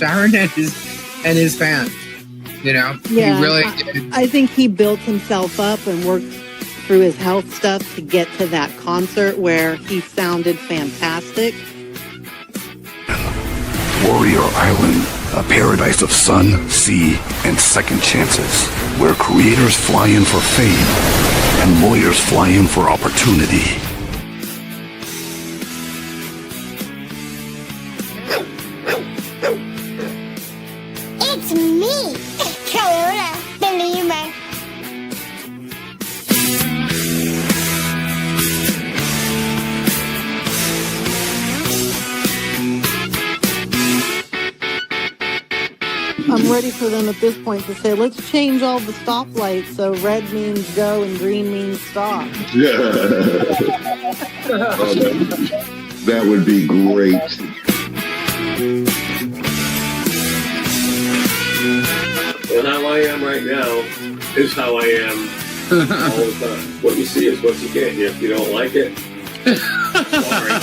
Sharon and his fans. You know, yeah, he really did. I think he built himself up and worked through his health stuff to get to that concert where he sounded fantastic. Warrior Island, a paradise of sun, sea, and second chances, where creators fly in for fame and lawyers fly in for opportunity. It's me, Corona Believer. I'm ready for them at this point to say, let's change all the stoplights so red means go and green means stop. Yeah. Oh, that would be great. And how I am right now is how I am all the time. What you see is what you get. If you don't like it, sorry.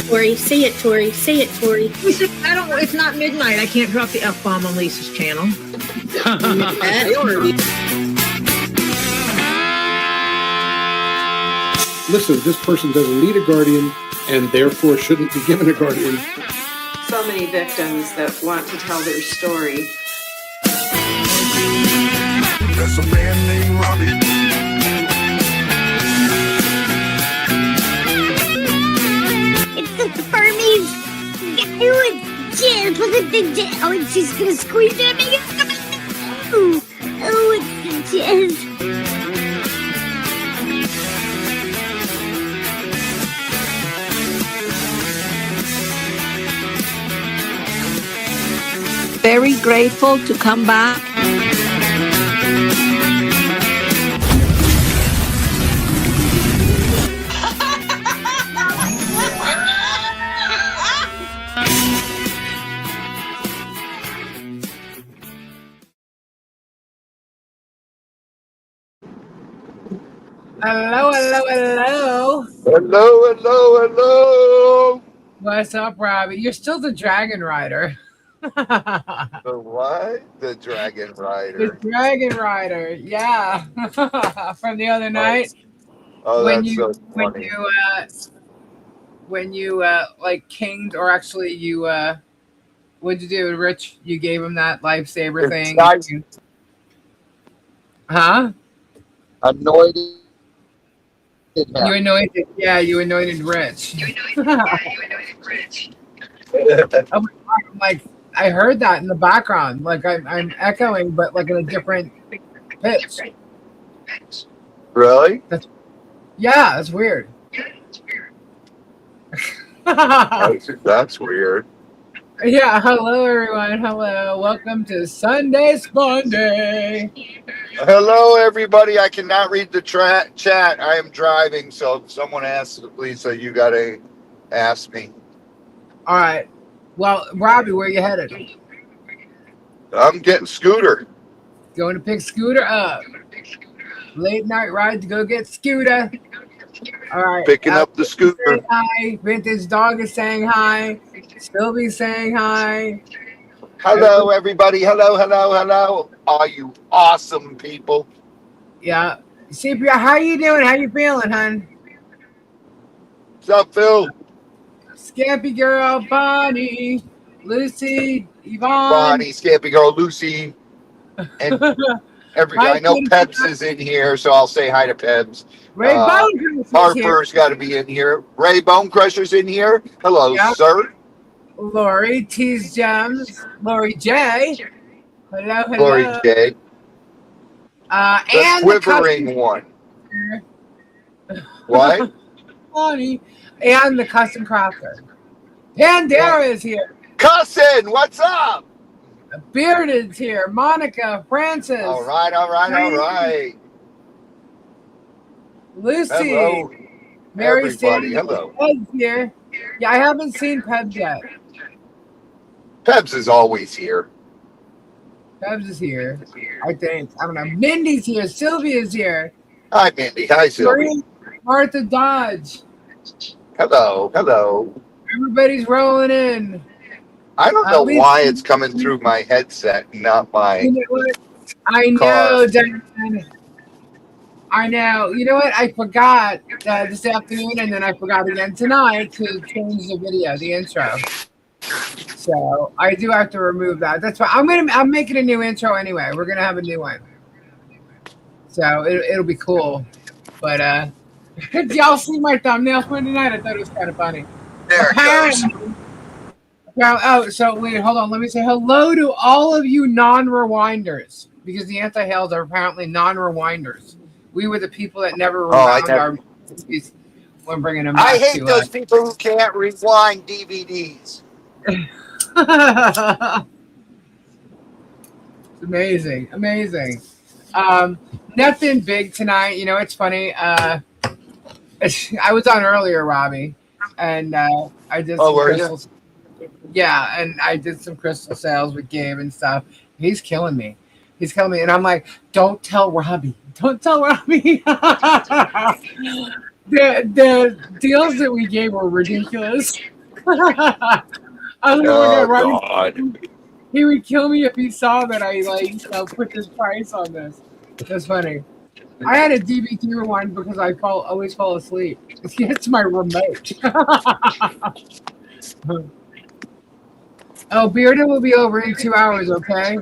Tori, say it, Tori. Say it, Tori. Lisa, it's not midnight. I can't drop the F-bomb on Lisa's channel. Listen, this person doesn't need a guardian and therefore shouldn't be given a guardian. So many victims that want to tell their story. There's a man named Robbie. The Burmese. Oh, it's just gonna squeeze it and make it come out. Oh, it's the jizz. Very grateful to come back. Hello, hello, hello. Hello, hello, hello. What's up, Robbie? You're still the Dragon Rider. The what? The Dragon Rider. The Dragon Rider, yeah. From the other night. Oh, when that's you so funny. when you like kinged, or actually you what'd you do, Rich? You gave him that lifesaver thing. Huh? Anointed. You anointed, yeah, you anointed Rich. Oh my God, I'm like, I heard that in the background. Like I'm echoing, but like in a different pitch. Really? Yeah, that's weird. That's weird. Yeah, hello everyone. Hello. Welcome to Sunday Spunday. Hello, everybody. I cannot read the chat. I am driving, so if someone asks, Lisa, you got to ask me. All right. Well, Robbie, where you headed? I'm getting Scooter. Going to pick Scooter up. Late night ride to go get Scooter. All right. Picking up the Scooter. Hi. Vintage Dog is saying hi. Sylvie's saying hi. Hello, everybody. Hello, hello, hello. Are you awesome people? Yeah. CPR, how you doing? How you feeling, hon? What's up, Phil? Scampy Girl, Bonnie, Lucy, Yvonne. Bonnie, Scampy Girl, Lucy. And I know Peps is in here, so I'll say hi to Peps. Ray Bonecrusher's Harper's got to be in here. Ray Bonecrusher's in here. Hello, sir. Lori, Tease Gems, Lori J. Hello, hello. Lori J. And the quivering one. What? Funny. And the custom crafter. Pandera is here. Cousin, what's up? Bearded's here. Monica, Francis. All right, all right, all right. Lucy. Hello. Mary everybody. Sandy. Hello. Peb's here. Yeah, I haven't seen Pebs yet. Pebs is always here. Pebs is here, I think. I don't know. Mindy's here. Sylvia's here. Hi, Mindy. Hi, Sylvie. Martha Dodge. Hello. Hello. Everybody's rolling in. I don't know why it's coming through my headset, not my You know what? I know, Dan. I know. You know what? I forgot this afternoon, and then I forgot again tonight to change the video, the intro. So I do have to remove that. That's why I'm making a new intro anyway. We're gonna have a new one. So it'll be cool. But did y'all see my thumbnail for tonight? I thought it was kind of funny. There it goes. Oh, so wait, hold on. Let me say hello to all of you non-rewinders, because the anti-hales are apparently non-rewinders. We were the people that never rewound our movies when bringing them back. I hate those people who can't rewind DVDs. Amazing. Nothing big tonight. You know, it's funny. I was on earlier, Robbie, and I did some crystals. Yeah, and I did some crystal sales with Gabe and stuff. He's killing me, and I'm like, don't tell Robbie. The deals that we gave were ridiculous. I don't know God. He would kill me if he saw that I put this price on this. That's funny. I had a DVT rewind because I always fall asleep. It's my remote. Oh, Bearden will be over in 2 hours, okay?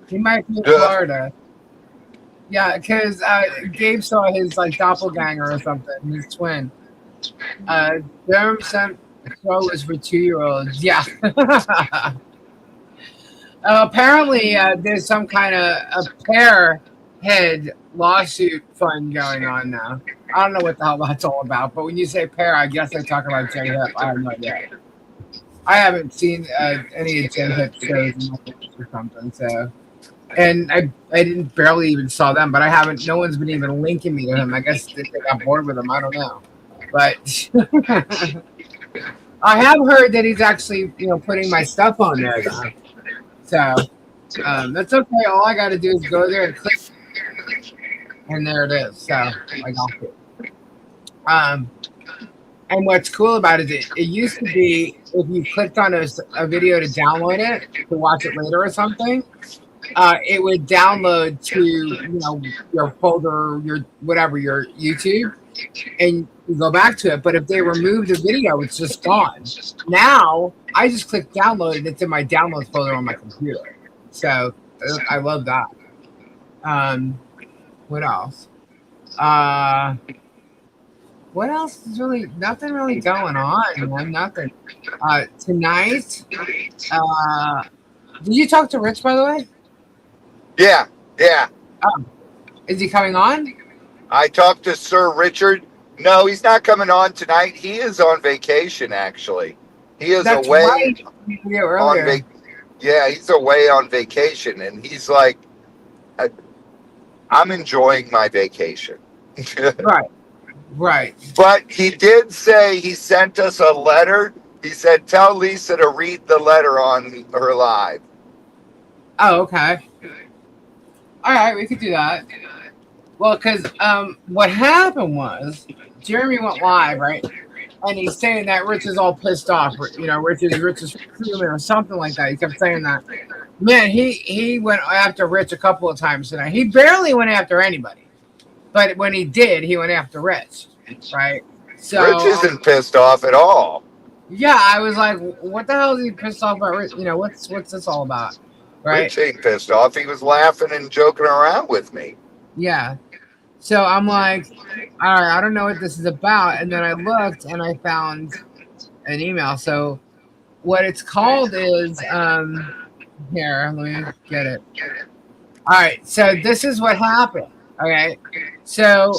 He might be in Florida. Yeah, because Gabe saw his doppelganger or something, his twin. Durham sent was for 2-year-olds. Yeah. Apparently, there's some kind of a pair head lawsuit fund going on now. I don't know what the hell that's all about, but when you say pair, I guess they talk about J Hip. I have no idea. I haven't seen any of J Hip shows or something, so. And I didn't barely even saw them, but I haven't. No one's been even linking me to him. I guess they got bored with him. I don't know, but I have heard that he's actually, putting my stuff on there now. So that's okay. All I got to do is go there and click, and there it is. So I got it. And what's cool about it is it used to be if you clicked on a video to download it to watch it later or something. It would download to your folder, your whatever, your YouTube, and you go back to it. But if they remove the video, it's just gone. Now I just click download and it's in my downloads folder on my computer. So I love that. What else? What else is nothing really going on, man. Nothing. Tonight, did you talk to Rich, by the way? Yeah. Is he coming on? I talked to Sir Richard. No, he's not coming on tonight. He is on vacation, actually. He is away. Right. He's away on vacation, and he's like, I'm enjoying my vacation. Right. But he did say he sent us a letter. He said, tell Lisa to read the letter on her live. Oh, okay. All right, we could do that. Well, because what happened was Jeremy went live, right? And he's saying that Rich is all pissed off. Rich is human or something like that. He kept saying that. Man, he went after Rich a couple of times tonight. He barely went after anybody. But when he did, he went after Rich, right? So Rich isn't pissed off at all. Yeah, I was like, what the hell is he pissed off about Rich? What's this all about? Right? Rich ain't pissed off. He was laughing and joking around with me. Yeah. So I'm like, all right, I don't know what this is about. And then I looked and I found an email. So what it's called is, here, let me get it. All right. So this is what happened. Okay. So,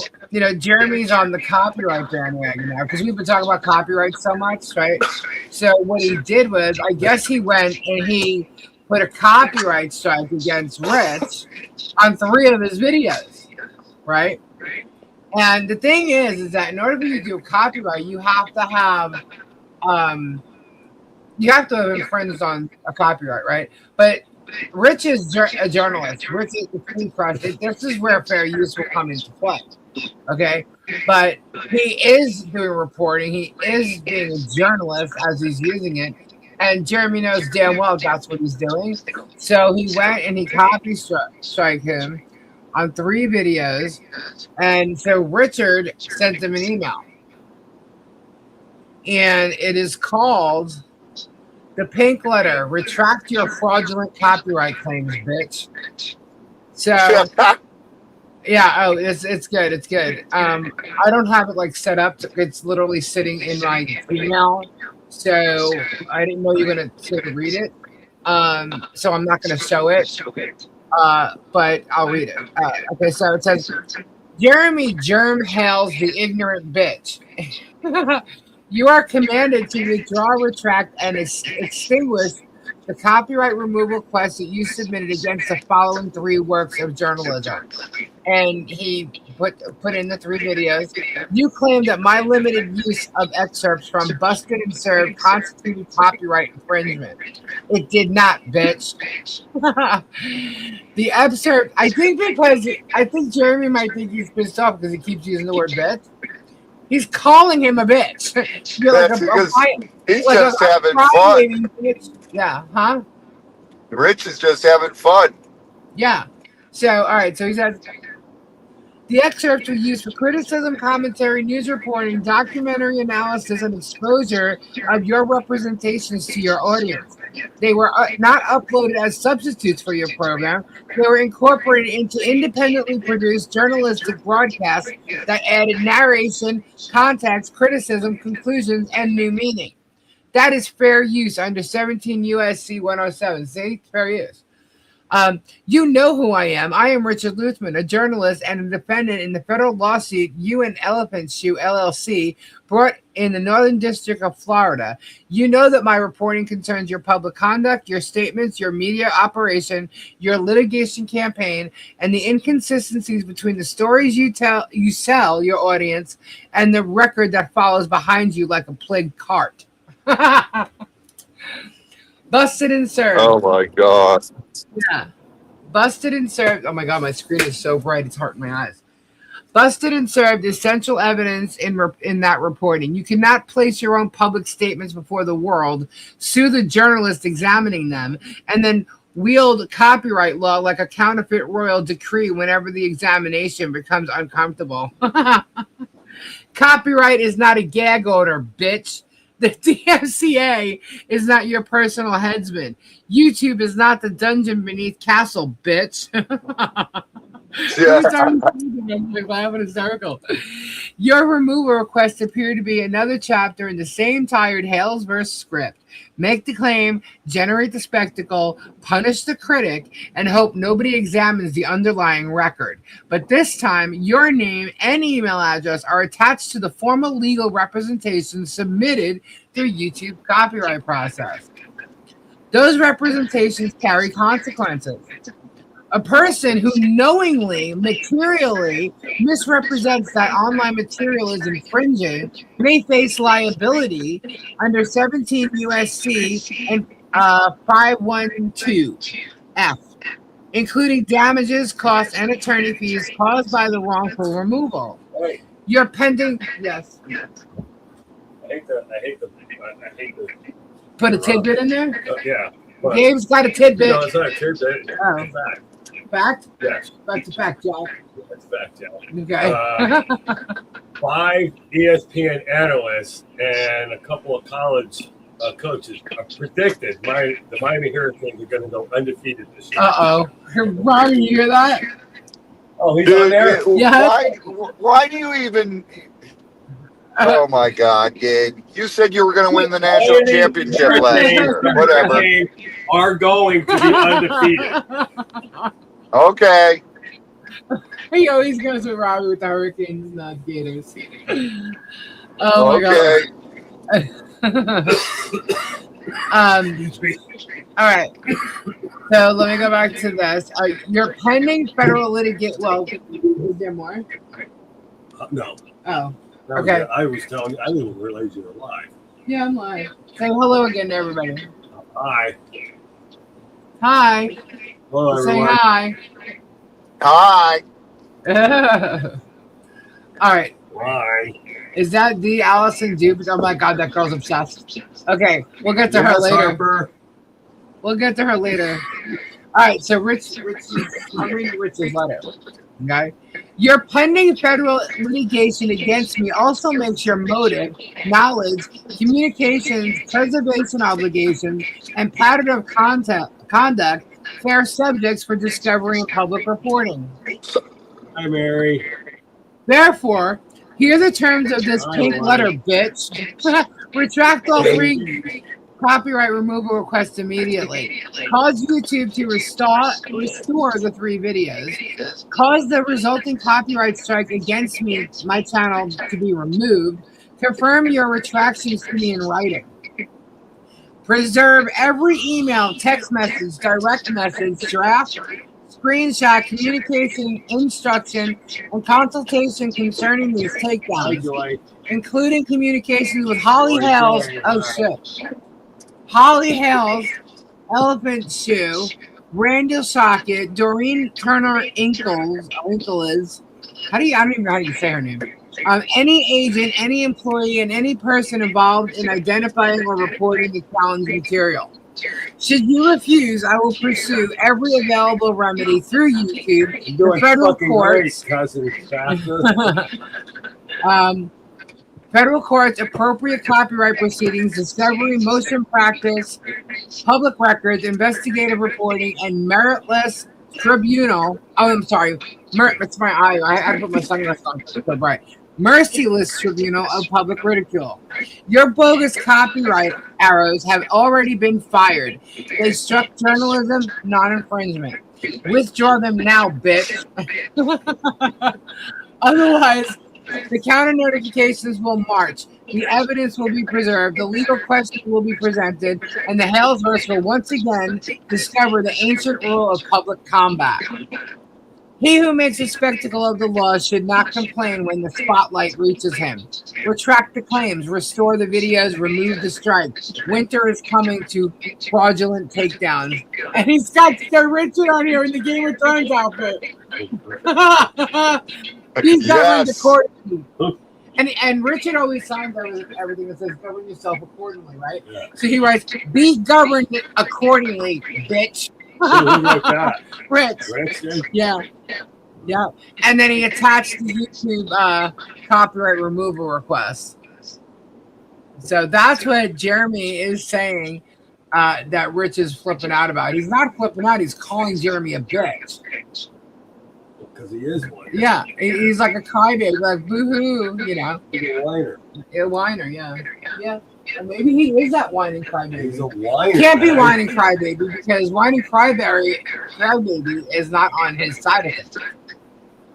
Jeremy's on the copyright bandwagon now because we've been talking about copyright so much, right? So what he did was, I guess he went and he put a copyright strike against Rich on 3 of his videos, right? And the thing is that in order for you to do copyright, you have to have infringed on a copyright, right? But Rich is a journalist. Rich is the Queen Crush. This is where fair use will come into play. Okay, but he is doing reporting. He is being a journalist as he's using it, and Jeremy knows damn well that's what he's doing. So he went and he copy strike him on 3 videos, and so Richard sent him an email, and it is called the Pink Letter. Retract your fraudulent copyright claims, bitch. So. Yeah, oh, it's good. It's good. I don't have it like set up. It's literally sitting in my email, so I didn't know you were gonna read it. So I'm not gonna show it. But I'll read it. Okay, so it says, Jeremy Germ hails the ignorant bitch. You are commanded to withdraw, retract, and extinguish the copyright removal request that you submitted against the following 3 works of journalism. And he put in the 3 videos. You claim that my limited use of excerpts from Busted and Served constituted copyright infringement. It did not, bitch. The excerpt, I think Jeremy might think he's pissed off because he keeps using the word bitch. He's calling him a bitch. You're That's because he's like just having fun. Yeah, huh? Rich is just having fun. Yeah. So, all right. So he says, the excerpts were used for criticism, commentary, news reporting, documentary analysis, and exposure of your representations to your audience. They were not uploaded as substitutes for your program. They were incorporated into independently produced journalistic broadcasts that added narration, context, criticism, conclusions, and new meaning. That is fair use under 17 U.S.C. 107. See? Fair use. You know who I am. I am Richard Luthman, a journalist and a defendant in the federal lawsuit you and Elephant Shoe LLC brought in the Northern District of Florida. You know that my reporting concerns your public conduct, your statements, your media operation, your litigation campaign, and the inconsistencies between the stories you sell your audience and the record that follows behind you like a plagued cart. Busted and served. Oh my God. Yeah. Busted and served. Oh my God, my screen is so bright it's hurting my eyes. Busted and served essential evidence in that reporting. You cannot place your own public statements before the world, sue the journalist examining them, and then wield copyright law like a counterfeit royal decree whenever the examination becomes uncomfortable. Copyright is not a gag order, bitch. The DMCA is not your personal headsman. YouTube is not the dungeon beneath castle, bitch. Your removal requests appear to be another chapter in the same tired Halesverse script. Make the claim, generate the spectacle, punish the critic, and hope nobody examines the underlying record. But this time, your name and email address are attached to the formal legal representation submitted through YouTube copyright process. Those representations carry consequences. A person who knowingly, materially misrepresents that online material is infringing may face liability under 17 U.S.C. and 512F, including damages, costs, and attorney fees caused by the wrongful removal. Your pending, yes. I hate the. Put a tidbit in there? Yeah. Gabe's got a tidbit. No, it's not a tidbit. Oh. It's fact. Fact? Yes. Back to fact, Jack. That's fact, yeah. Okay. 5 ESPN analysts and a couple of college coaches predicted the Miami Hurricanes are going to go undefeated this year. Uh-oh. Robbie, you hear that? Oh, he's on there? Yeah. Why do you even... Oh, my God, Gabe. You said you were going to win the national championship last year. Whatever. Are going to be undefeated. Okay. He always goes with Robbie with the Hurricanes, not Gators. Oh, my God. All right. So let me go back to this. Your pending federal litigation... Well, is there more? No. Oh. No, Okay. I was telling you, I didn't even realize you were live. Yeah, I'm live. Say hello again to everybody. Hi. Hi. Hello, Say everyone. hi. Hi. All right. Why? Is that the Allison Dupes? Oh my God, that girl's obsessed. Okay, we'll get to her Yes, later. Harper. We'll get to her later. All right, so I'm reading Rich's letter. Okay. Your pending federal litigation against me also makes your motive, knowledge, communications, preservation obligations, and pattern of conduct fair subjects for discovery and public reporting. Hi, Mary. Therefore, here are the terms of this pink letter, bitch. Retract all free copyright removal requests immediately. Cause YouTube to restore the 3 videos. Cause the resulting copyright strike against me, my channel, to be removed. Confirm your retractions to me in writing. Preserve every email, text message, direct message, draft, screenshot, communication, instruction, and consultation concerning these takedowns, including communications with Holly Hales. Oh shit. Holly Hales, Elephant Shoe, Randall Socket, Doreen Turner Inkles. I don't even know how you say her name. Any agent, any employee, and any person involved in identifying or reporting the challenge material. Should you refuse, I will pursue every available remedy through YouTube, the federal courts, federal courts, appropriate copyright proceedings, discovery, motion practice, public records, investigative reporting, and meritless tribunal. Oh, I'm sorry. It's my eye. I had to put my sunglasses on so bright. Merciless tribunal of public ridicule. Your bogus copyright arrows have already been fired. They struck journalism, non-infringement. Withdraw them now, bitch. Otherwise, the counter notifications will march. The evidence will be preserved. The legal question will be presented, and the Halesverse will once again discover the ancient rule of public combat. He who makes a spectacle of the law should not complain when the spotlight reaches him. Retract the claims, restore the videos, remove the strike. Winter is coming to fraudulent takedowns. And he's got Sir Richard on here in the Game of Thrones outfit. He's governed accordingly. And Richard always signs everything that says govern yourself accordingly, right? Yeah. So he writes, be governed accordingly, bitch. Who wrote that? Rich. Yeah. Yeah. And then he attached the YouTube copyright removal request. So that's what Jeremy is saying that Rich is flipping out about. He's not flipping out. He's calling Jeremy a bitch. Because he is one. Yeah. He's like a crybaby, like boo-hoo, you know. He's a whiner. A whiner, yeah. Yeah. And maybe he is that whining crybaby. He's a whiner. Can't be whining crybaby because whining crybaby is not on his side of it.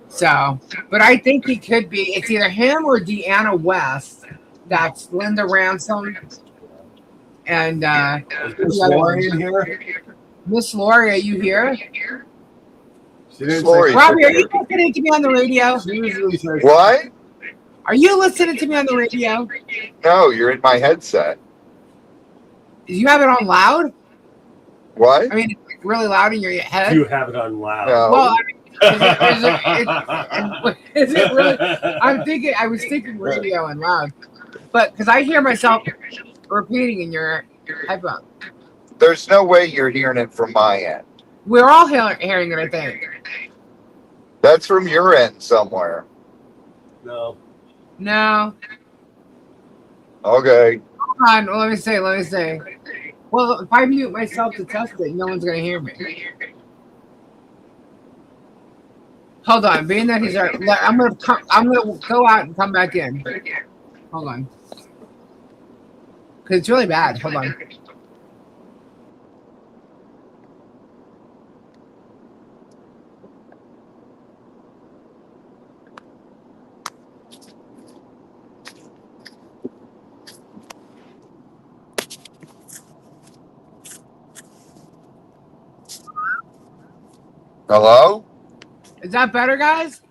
So, but I think he could be. It's either him or Deanna West. That's Linda Ransom. And Miss Lori in here? Miss Lori, are you here? Robbie, are you listening to me on the radio? What? Are you listening to me on the radio? No, you're in my headset. Do you have it on loud? What? I mean, it's like really loud in your head? You have it on loud. No. Well, is it really? I was thinking radio and loud. But because I hear myself repeating in your headphone. There's no way you're hearing it from my end. We're all hearing it, I think. That's from your end somewhere. No. Okay. Hold on. Well, let me say. Well, if I mute myself to test it, no one's going to hear me. Hold on. Being that he's I'm going to go out and come back in. Hold on. Because it's really bad. Hold on. Hello? Is that better, guys?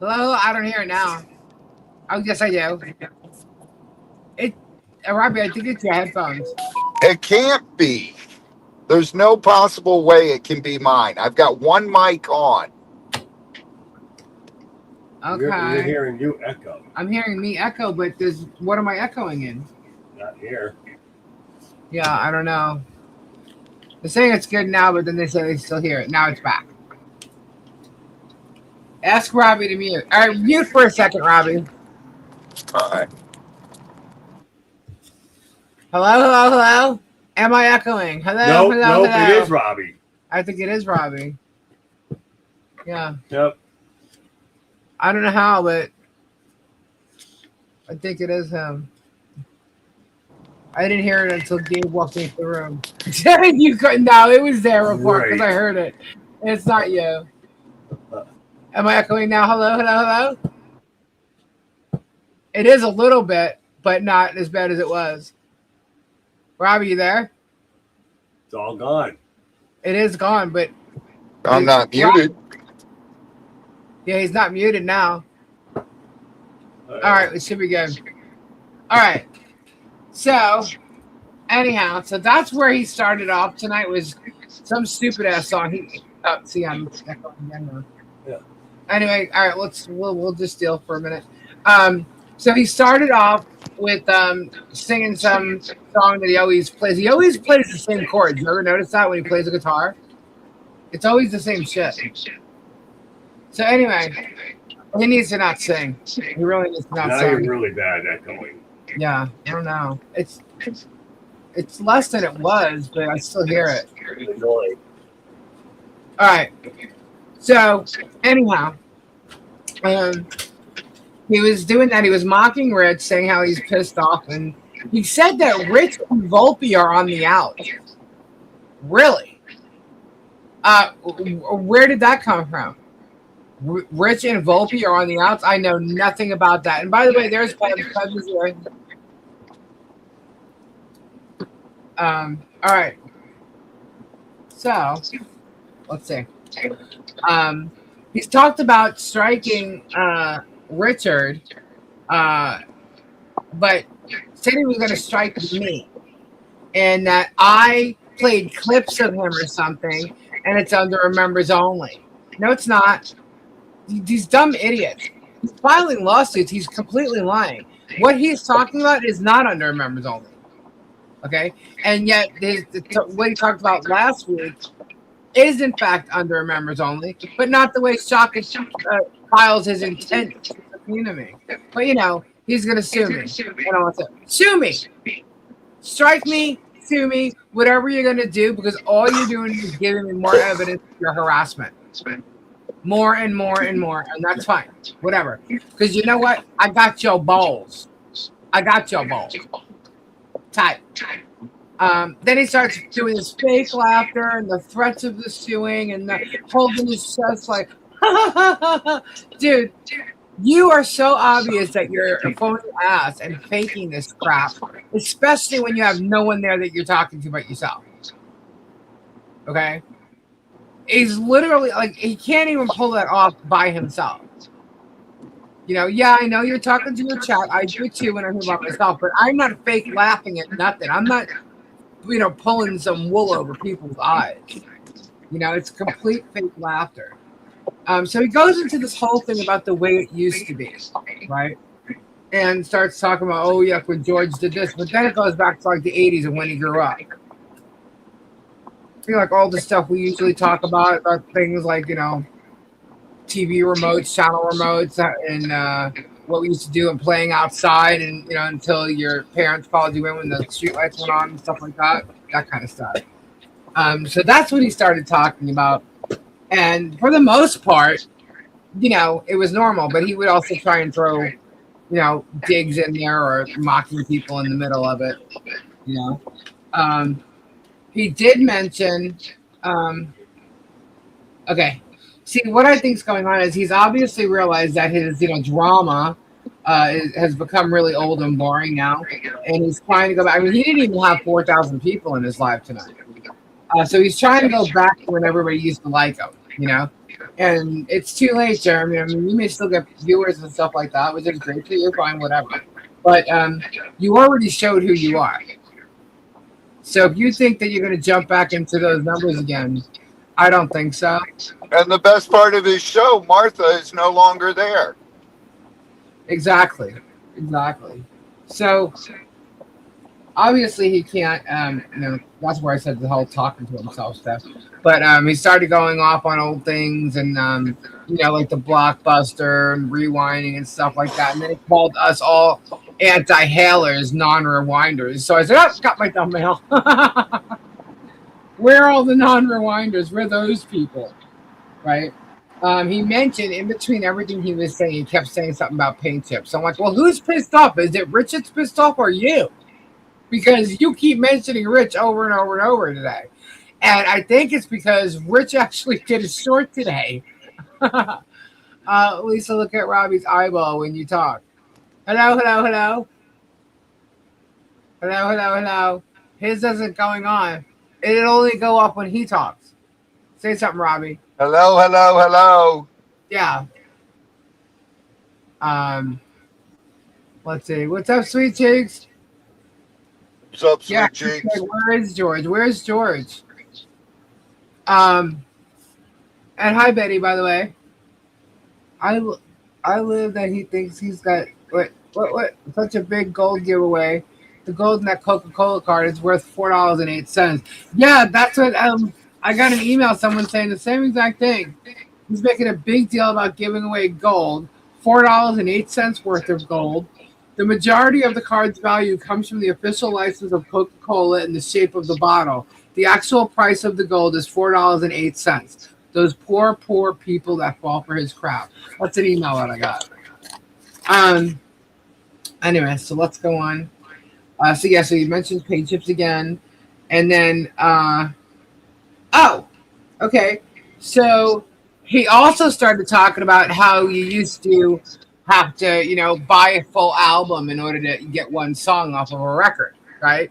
Hello? I don't hear it now. Oh, yes, I do. Robbie, I think it's your headphones. It can't be. There's no possible way it can be mine. I've got one mic on. Okay. You're hearing you echo. I'm hearing me echo, but what am I echoing in? Not here. Yeah, I don't know. They're saying it's good now, but then they say they still hear it. Now it's back. Ask Robbie to mute. All right, mute for a second, Robbie. All right. Hello? Am I echoing? Hello? Nope, it is Robbie. I think it is Robbie. Yeah. Yep. I don't know how, but I think it is him. I didn't hear it until Gabe walked into the room. You couldn't. No, it was their report because I heard it. It's not you. Am I echoing now? Hello? It is a little bit, but not as bad as it was. Robbie, you there? It's all gone. It is gone, but I'm not muted. Yeah, he's not muted now. All right, it should be good. All right. So, anyhow, that's where he started off tonight was some stupid ass song. See, I'm echoing again now. Yeah. Anyway, all right, we'll just deal for a minute. So he started off with singing some song that he always plays. He always plays the same chords. You ever notice that when he plays a guitar? It's always the same shit. So anyway, he needs to not sing. He really needs to not now sing. You're really bad at echoing. Yeah, I don't know. It's less than it was, but I still hear it. Annoying. All right. So anyhow, he was doing that. He was mocking Rich, saying how he's pissed off, and he said that Rich and Volpe are on the out. Really? Where did that come from? Rich and Volpe are on the outs. I know nothing about that. And by the way, there's Pebbles here. All right. So let's see. He's talked about striking Richard, but said he was going to strike me, and that I played clips of him or something, and it's under members only. No, it's not. These dumb idiots. He's filing lawsuits. He's completely lying. What he's talking about is not under members only. Okay? And yet, what he talked about last week is, in fact, under members only, but not the way Shaka files his intent to subpoena me. But, he's going to sue me. And I want to sue me. Strike me. Sue me. Whatever you're going to do, because all you're doing is giving me more evidence of your harassment. More and more and more, and that's fine. Whatever. Because you know what? I got your balls. Type. Then he starts doing his fake laughter and the threats of the suing and the holding his chest like, dude, you are so obvious that you're a phony ass and faking this crap, especially when you have no one there that you're talking to but yourself. Okay? He's literally like, he can't even pull that off by himself. Yeah, I know you're talking to your chat. I do it too when I hear about myself, but I'm not fake laughing at nothing. I'm not, pulling some wool over people's eyes. It's complete fake laughter. So he goes into this whole thing about the way it used to be, right? And starts talking about, oh, yeah, when George did this. But then it goes back to like the 80s and when he grew up. Like all the stuff we usually talk about things like, TV remotes, channel remotes, and what we used to do and playing outside and, until your parents called you in when the streetlights went on and stuff like that kind of stuff. So that's what he started talking about. And for the most part, it was normal, but he would also try and throw, digs in there or mocking people in the middle of it, He did mention, okay. See, what I think is going on is he's obviously realized that his, drama has become really old and boring now, and he's trying to go back. I mean, he didn't even have 4,000 people in his live tonight, so he's trying to go back to when everybody used to like him. you know. And it's too late, Jeremy. I mean, you may still get viewers and stuff like that, which is great for you, fine, whatever. But you already showed who you are. So if you think that you're going to jump back into those numbers again, I don't think so. And the best part of his show, Martha is no longer there. Exactly. So obviously he can't. That's where I said the whole talking to himself stuff. But he started going off on old things and like the Blockbuster and rewinding and stuff like that. And then he called us all anti-hailers, non-rewinders. So I said, "Oh, got my thumbnail." Where are all the non-rewinders? We're those people, right? He mentioned in between everything he was saying, he kept saying something about paint chips. So I'm like, well, who's pissed off? Is it Rich that's pissed off or you? Because you keep mentioning Rich over and over and over today. And I think it's because Rich actually did a short today. Lisa, look at Robbie's eyeball when you talk. Hello. His isn't going on. It'll only go up when he talks. Say something, Robbie. Hello. Yeah. Let's see. What's up, Sweet Cheeks? What's up, Sweet Cheeks? Where's George? And hi, Betty, by the way. I live that he thinks he's got what such a big gold giveaway. The gold in that Coca-Cola card is worth $4.08. Yeah, that's what I got an email, someone saying the same exact thing. He's making a big deal about giving away gold, $4.08 worth of gold. The majority of the card's value comes from the official license of Coca-Cola in the shape of the bottle. The actual price of the gold is $4.08. Those poor people that fall for his crap. That's an email that I got. Anyway, so let's go on. So you mentioned paint chips again. And then, okay. So he also started talking about how you used to have to, buy a full album in order to get one song off of a record, right?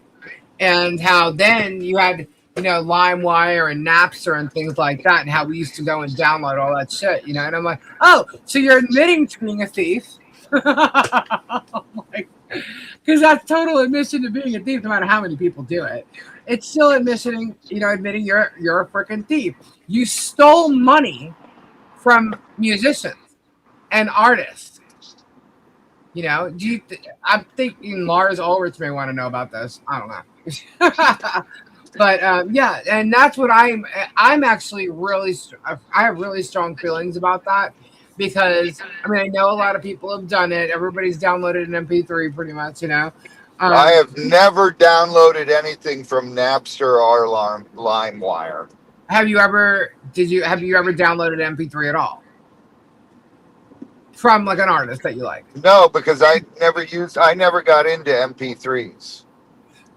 And how then you had, LimeWire and Napster and things like that, and how we used to go and download all that shit, And I'm like, oh, so you're admitting to being a thief? Because that's total admission to being a thief, no matter how many people do it. It's still admitting you're a freaking thief. You stole money from musicians and artists. I'm thinking Lars Ulrich may want to know about this. I don't know. But and that's what I'm actually I have really strong feelings about that. Because, I know a lot of people have done it. Everybody's downloaded an MP3 pretty much, I have never downloaded anything from Napster or LimeWire. Have you ever downloaded MP3 at all? From like an artist that you like? No, because I never got into MP3s.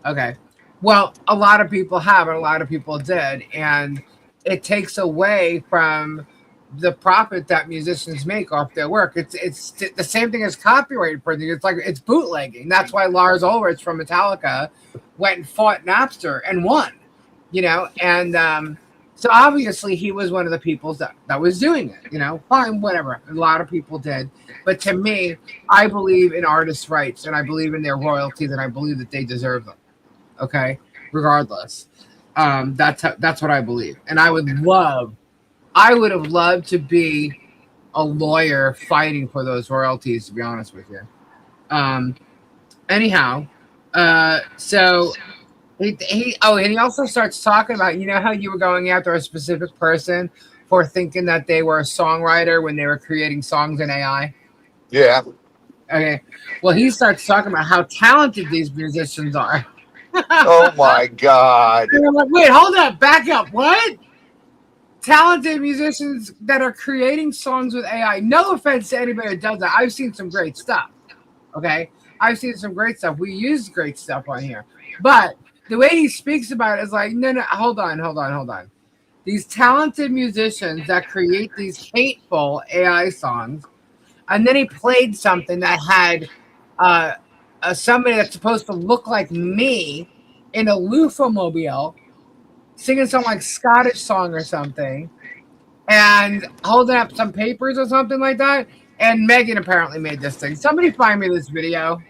Okay. Well, a lot of people have, and a lot of people did. And it takes away from the profit that musicians make off their work. It's the same thing as copyright printing. It's bootlegging. That's why Lars Ulrich from Metallica went and fought Napster and won, and so obviously he was one of the people that was doing it, fine, whatever. A lot of people did. But to me, I believe in artists' rights, and I believe in their royalties, and I believe that they deserve them. Okay. Regardless. That's what I believe. And I would have loved to be a lawyer fighting for those royalties, to be honest with you. Anyhow, so and he also starts talking about, how you were going after a specific person for thinking that they were a songwriter when they were creating songs in AI. Yeah. Okay. Well, he starts talking about how talented these musicians are. Oh my God. And I'm like, wait, hold up, back up. What? Talented musicians that are creating songs with AI. No offense to anybody that does that. I've seen some great stuff. Okay? I've seen some great stuff. We use great stuff on here. But the way he speaks about it is like, no, hold on. These talented musicians that create these hateful AI songs, and then he played something that had somebody that's supposed to look like me in a loofah mobile singing some like Scottish song or something, and holding up some papers or something like that. And Megan apparently made this thing. Somebody find me this video.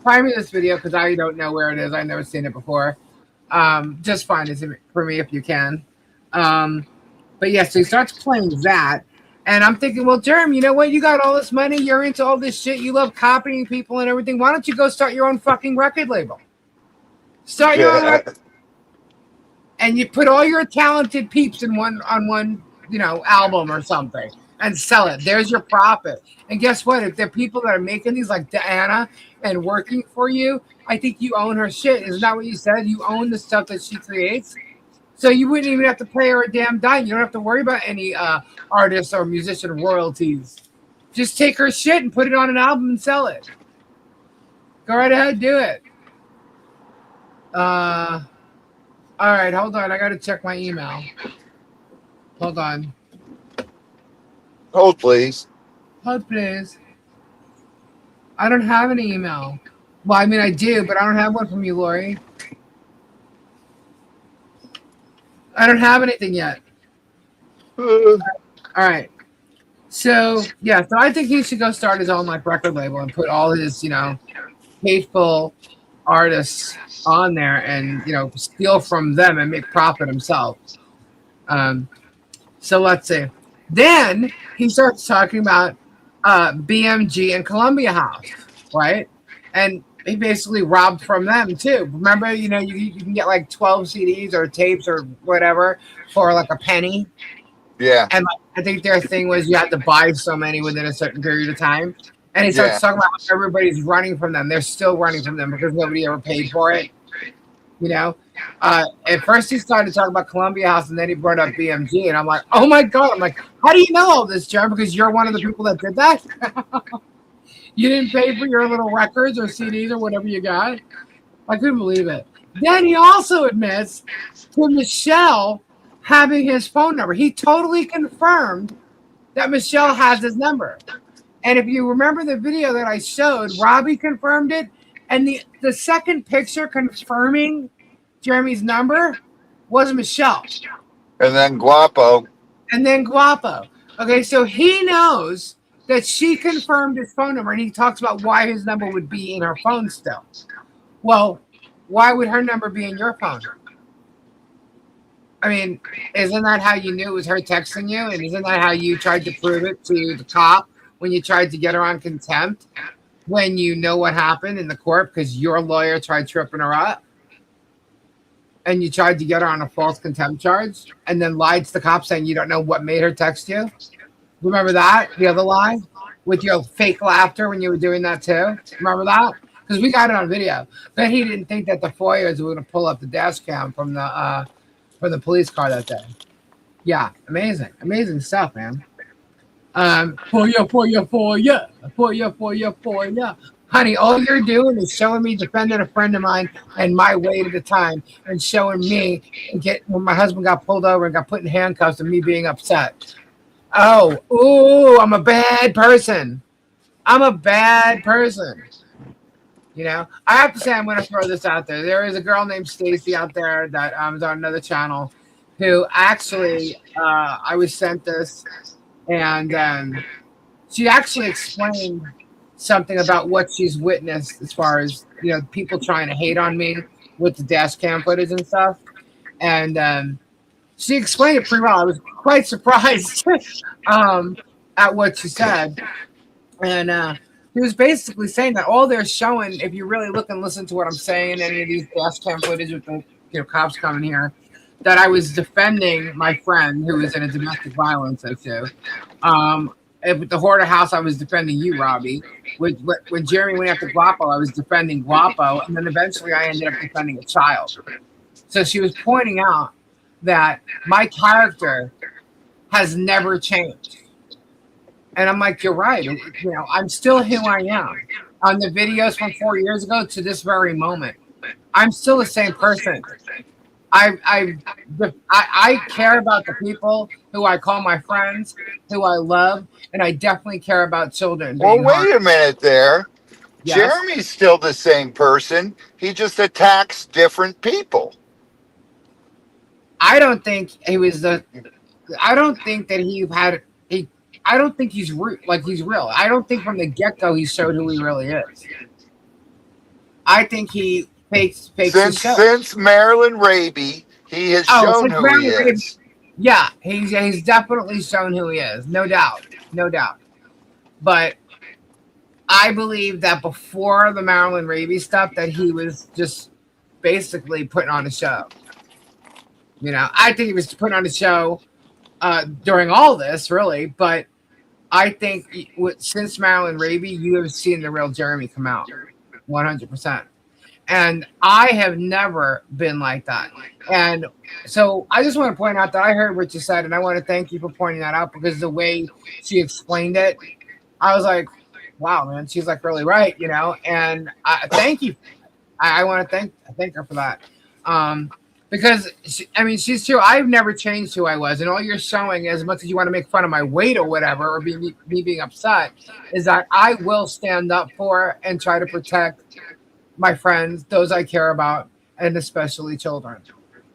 Find me this video because I don't know where it is. I've never seen it before. Just find it for me if you can. But yeah, so he starts playing that. And I'm thinking, well, Jeremy, you know what? You got all this money. You're into all this shit. You love copying people and everything. Why don't you go start your own fucking record label? Start your own record. And you put all your talented peeps in one album or something and sell it. There's your profit. And guess what? If there are people that are making these like Diana and working for you, I think you own her shit. Isn't that what you said? You own the stuff that she creates. So you wouldn't even have to pay her a damn dime. You don't have to worry about any artist or musician royalties. Just take her shit and put it on an album and sell it. Go right ahead, do it. All right, hold on. I got to check my email. Hold on. Hold, please. Hold, please. I don't have an email. Well, I mean, I do, but I don't have one from you, Lori. I don't have anything yet. All right. So, yeah, so I think he should go start his own like record label and put all his, hateful artists on there and, steal from them and make profit himself. So let's see. Then he starts talking about BMG and Columbia House, right? And he basically robbed from them too. Remember, you can get like 12 CDs or tapes or whatever for like a penny. Yeah. And I think their thing was you had to buy so many within a certain period of time. And he starts talking about how everybody's running from them. They're still running from them because nobody ever paid for it. At first he started talking about Columbia House and then he brought up BMG. And I'm like, oh my God. I'm like, how do you know all this, Jeremy? Because you're one of the people that did that? You didn't pay for your little records or CDs or whatever you got? I couldn't believe it. Then he also admits to Michelle having his phone number. He totally confirmed that Michelle has his number. And if you remember the video that I showed, Robbie confirmed it. And the second picture confirming Jeremy's number was Michelle. And then Guapo. Okay, so he knows that she confirmed his phone number, and he talks about why his number would be in her phone still. Well, why would her number be in your phone? I mean, isn't that how you knew it was her texting you? And isn't that how you tried to prove it to the cop when you tried to get her on contempt? When you know what happened in the court because your lawyer tried tripping her up? And you tried to get her on a false contempt charge and then lied to the cop saying you don't know what made her text you? Remember that? The other lie? With your fake laughter when you were doing that too? Remember that? Because we got it on video. But he didn't think that the FOIAs were going to pull up the dash cam from the police car that day. Yeah, amazing. Amazing stuff, man. FOIA. Honey, all you're doing is showing me defending a friend of mine and my weight at the time and showing me when my husband got pulled over and got put in handcuffs and me being upset. I'm a bad person. I have to say, I'm going to throw this out there. There is a girl named Stacy out there that is on another channel who actually, I was sent this, and she actually explained something about what she's witnessed as far as, people trying to hate on me with the dash cam footage and stuff. And she explained it pretty well. I was quite surprised at what she said. And he was basically saying that all they're showing, if you really look and listen to what I'm saying, any of these dash cam footage with the cops coming here, that I was defending my friend who was in a domestic violence issue. With the Hoarder House, I was defending you, Robbie. When Jeremy went after Guapo, I was defending Guapo, and then eventually I ended up defending a child. So she was pointing out that my character has never changed. And I'm like, you're right. I'm still who I am. On the videos from 4 years ago to this very moment, I'm still the same person. I care about the people who I call my friends, who I love, and I definitely care about children. Well, wait a minute there. Yes. Jeremy's still the same person. He just attacks different people. I don't think he was I don't think that he had he. I don't think he's he's real. I don't think from the get go he showed who he really is. I think he fakes his show. Since Marilyn Raby, he has shown who he is. Yeah, he's definitely shown who he is, no doubt, no doubt. But I believe that before the Marilyn Raby stuff, that he was just basically putting on a show. You know, I think he was putting on a show during all this, really. But I think since Marilyn Raby, you have seen the real Jeremy come out, 100%. And I have never been like that. And so I just want to point out that I heard what you said, and I want to thank you for pointing that out, because the way she explained it, I was like, wow, man, she's like really right, you know. And thank you. I want to thank her for that. Because she's true. I've never changed who I was, and all you're showing, as much as you want to make fun of my weight or whatever, or me being upset, is that I will stand up for and try to protect my friends, those I care about, and especially children.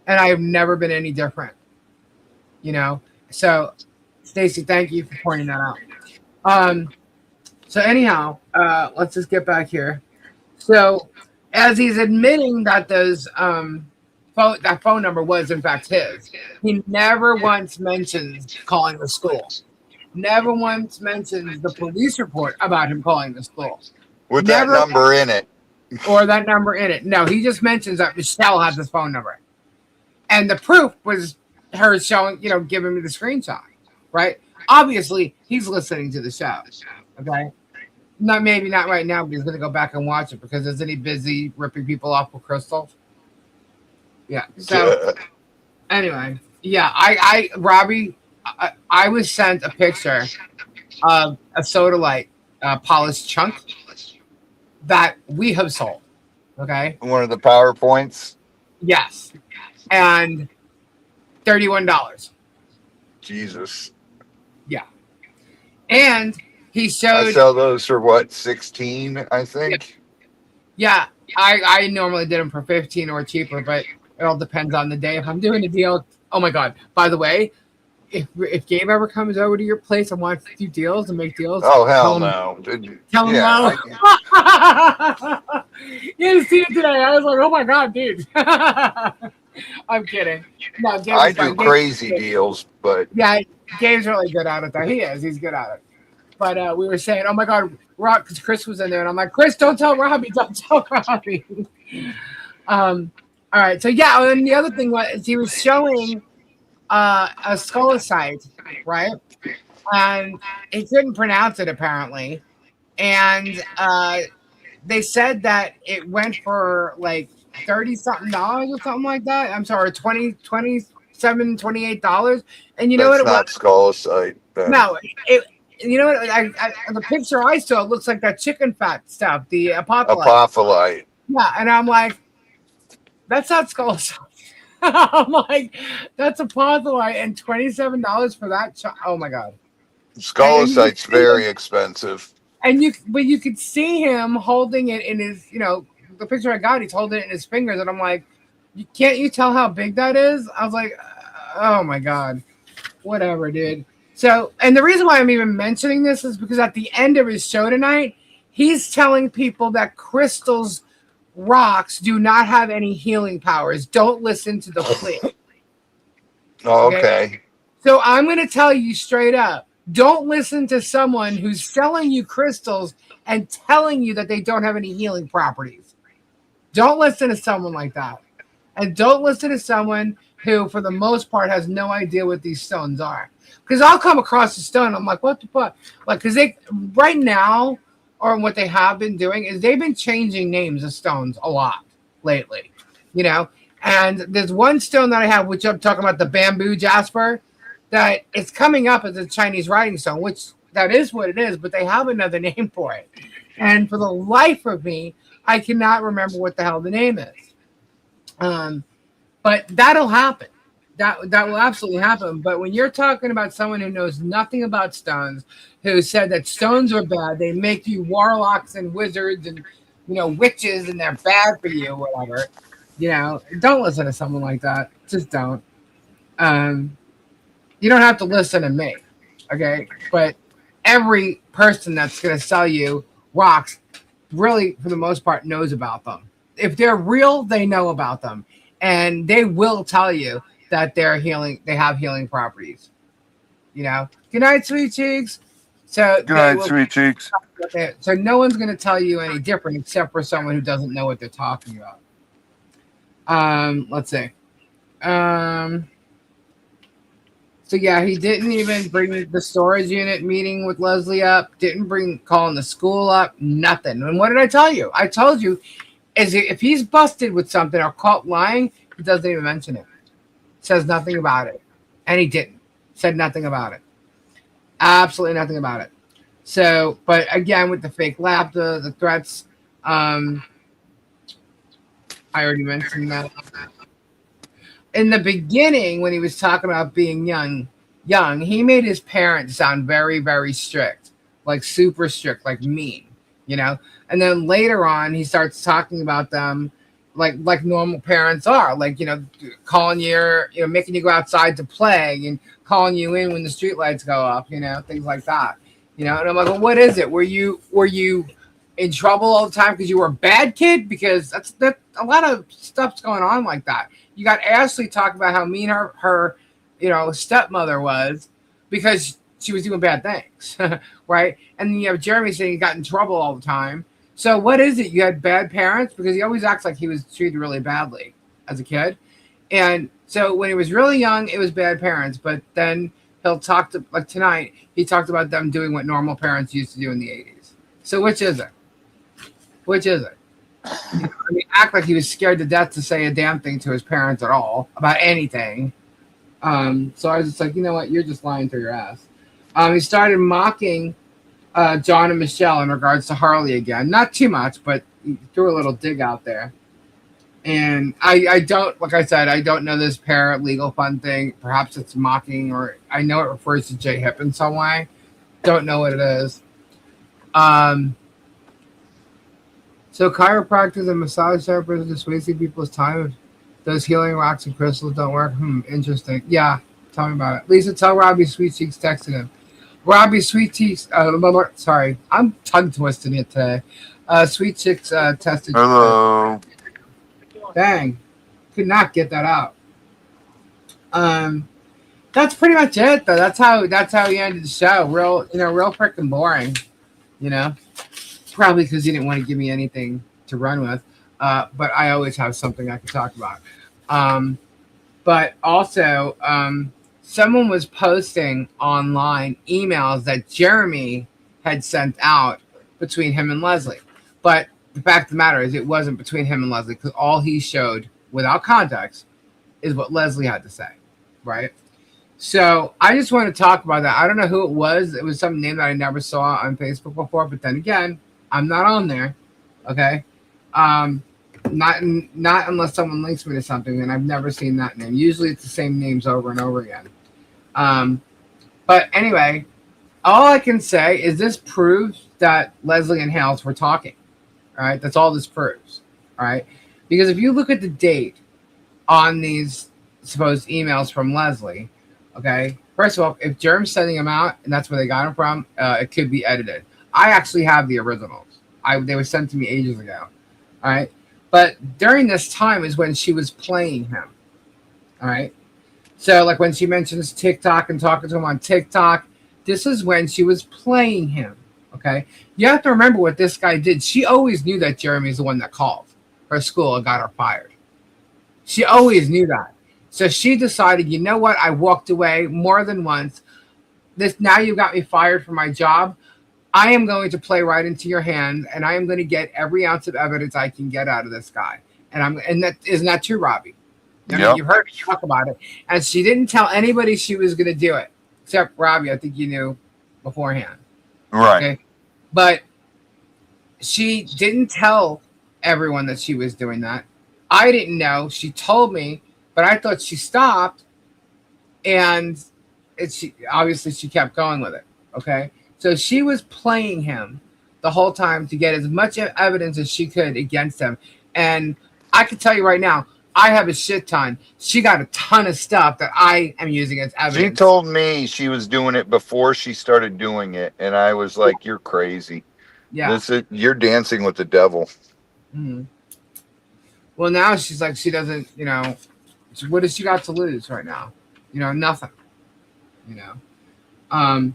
And I have never been any different, you know. So, Stacy, thank you for pointing that out. So anyhow, let's just get back here. So, as he's admitting that those that phone number was in fact his, he never once mentions calling the school. Never once mentions the police report about him calling the school. With that number in it. Or that number in it. No, he just mentions that Michelle has his phone number. And the proof was her showing, giving me the screenshot, right? Obviously, he's listening to the show, okay? Maybe not right now, but he's going to go back and watch it, because isn't he busy ripping people off with crystals? Yeah. So, anyway, yeah, Robbie, I was sent a picture of a Soda Light polished chunk that we have sold. Okay. One of the PowerPoints. Yes. And $31. Jesus. Yeah. And he showed. I sell those for what, 16, I think. Yeah. I normally did them for 15 or cheaper, but it all depends on the day. If I'm doing a deal. Oh my God. By the way, if Gabe ever comes over to your place and wants to do deals and make deals, oh hell no! Tell him no. You didn't see it today. I was like, oh my God, dude. I'm kidding. No, I do crazy deals, but yeah, Gabe's really good at it though. He is. He's good at it. But we were saying, oh my God, Rob, because Chris was in there, and I'm like, Chris, don't tell Robbie. Don't tell Robbie. All right. So yeah, and the other thing was he was showing a scolecite, right? And he couldn't pronounce it apparently. And they said that it went for like $30-something or something like that. I'm sorry, $27, $28. And you know what it was? That's not scolecite. No, you know what? The picture I saw, it looks like that chicken fat stuff, the apophyllite. Apophyllite. Yeah, and I'm like, that's not scolecite. I'm like, that's a apophyllite, and $27 for that. Oh my God. Scolecite's very expensive. And you could see him holding it in his, the picture I got, he's holding it in his fingers, and I'm like, can't you tell how big that is? I was like, oh my God, whatever, dude. So, and the reason why I'm even mentioning this is because at the end of his show tonight, he's telling people that crystals, rocks do not have any healing powers. Don't listen to the plea. Okay. So I'm going to tell you straight up, don't listen to someone who's selling you crystals and telling you that they don't have any healing properties. Don't listen to someone like that. And don't listen to someone who, for the most part, has no idea what these stones are. Because I'll come across a stone, I'm like, what the fuck? Like, because they, right now, or what they have been doing is they've been changing names of stones a lot lately, and there's one stone that I have, which I'm talking about, the bamboo jasper, that it's coming up as a Chinese writing stone, which that is what it is, but they have another name for it. And for the life of me, I cannot remember what the hell the name is. But that'll happen. That will absolutely happen. But when you're talking about someone who knows nothing about stones, who said that stones are bad, they make you warlocks and wizards and witches, and they're bad for you, or whatever. Don't listen to someone like that. Just don't. You don't have to listen to me, okay? But every person that's going to sell you rocks, really, for the most part, knows about them. If they're real, they know about them, and they will tell you that they're healing. They have healing properties. You know. Good night, sweet cheeks. So Good night, sweet cheeks. So no one's going to tell you any different except for someone who doesn't know what they're talking about. Let's see. So yeah, he didn't even bring the storage unit meeting with Leslie up. Didn't bring calling the school up. Nothing. And what did I tell you? I told you, is if he's busted with something or caught lying, he doesn't even mention it. Says nothing about it, and he didn't. Said nothing about it. Absolutely nothing about it. So, but again, with the fake laughter, the threats, I already mentioned that. In the beginning, when he was talking about being young, he made his parents sound very, very strict, like super strict, like mean, you know. And then later on, he starts talking about them like normal parents are, like, you know, calling making you go outside to play and calling you in when the streetlights go up, you know, things like that, you know. And I'm like, well, what is it? Were you in trouble all the time because you were a bad kid? Because that's a lot of stuff's going on like that. You got Ashley talking about how mean her stepmother was because she was doing bad things, right? And then you have Jeremy saying he got in trouble all the time. So what is it? You had bad parents? Because he always acts like he was treated really badly as a kid. And so when he was really young, it was bad parents. But then he'll talk to, like tonight, he talked about them doing what normal parents used to do in the 80s. So which is it? Which is it? I mean, act like he was scared to death to say a damn thing to his parents at all about anything. So I was just like, you know what? You're just lying through your ass. He started mocking John and Michelle in regards to Harley again. Not too much, but he threw a little dig out there. And I don't, like I said, I don't know this paralegal fund thing. Perhaps it's mocking, or I know it refers to Jay Hip in some way. Don't know what it is. So chiropractors and massage therapists are just wasting people's time if those healing rocks and crystals don't work. Interesting. Yeah, tell me about it. Lisa, tell Robbie Sweet Cheeks texted him. Robbie Sweet Cheeks, sorry, I'm tongue twisting it today. Sweet Cheeks tested. Hello. Dang, could not get that out. That's pretty much it though. That's how he ended the show. Real freaking boring. You know. Probably because he didn't want to give me anything to run with. But I always have something I can talk about. But also, someone was posting online emails that Jeremy had sent out between him and Leslie. But the fact of the matter is it wasn't between him and Leslie, because all he showed, without context, is what Leslie had to say, right? So I just want to talk about that. I don't know who it was. It was some name that I never saw on Facebook before. But then again, I'm not on there, okay? Not unless someone links me to something, and I've never seen that name. Usually it's the same names over and over again. But anyway, all I can say is this proves that Leslie and Hales were talking, all right? That's all this proves, all right? Because if you look at the date on these supposed emails from Leslie, okay, first of all, if Jerem's sending them out and that's where they got them from, it could be edited. I actually have the originals. They were sent to me ages ago. All right. But during this time is when she was playing him. All right. So like when she mentions TikTok and talking to him on TikTok, this is when she was playing him. Okay. You have to remember what this guy did. She always knew that Jeremy's the one that called her school and got her fired. She always knew that. So she decided, you know what? I walked away more than once. Now you got me fired from my job. I am going to play right into your hands, and I am going to get every ounce of evidence I can get out of this guy. And that isn't that true, Robbie? I mean, you've heard me talk about it. And she didn't tell anybody she was going to do it, except Robbie. I think you knew beforehand. Right. Okay? But she didn't tell everyone that she was doing that. I didn't know. She told me, but I thought she stopped, and obviously she kept going with it. Okay? So she was playing him the whole time to get as much evidence as she could against him. And I can tell you right now, I have a shit ton. She got a ton of stuff that I am using as evidence. She told me she was doing it before she started doing it, and I was like, "You're crazy. Yeah. You're dancing with the devil." Mm-hmm. Well, now she's like, she doesn't, you know, what has she got to lose right now? You know, nothing. You know.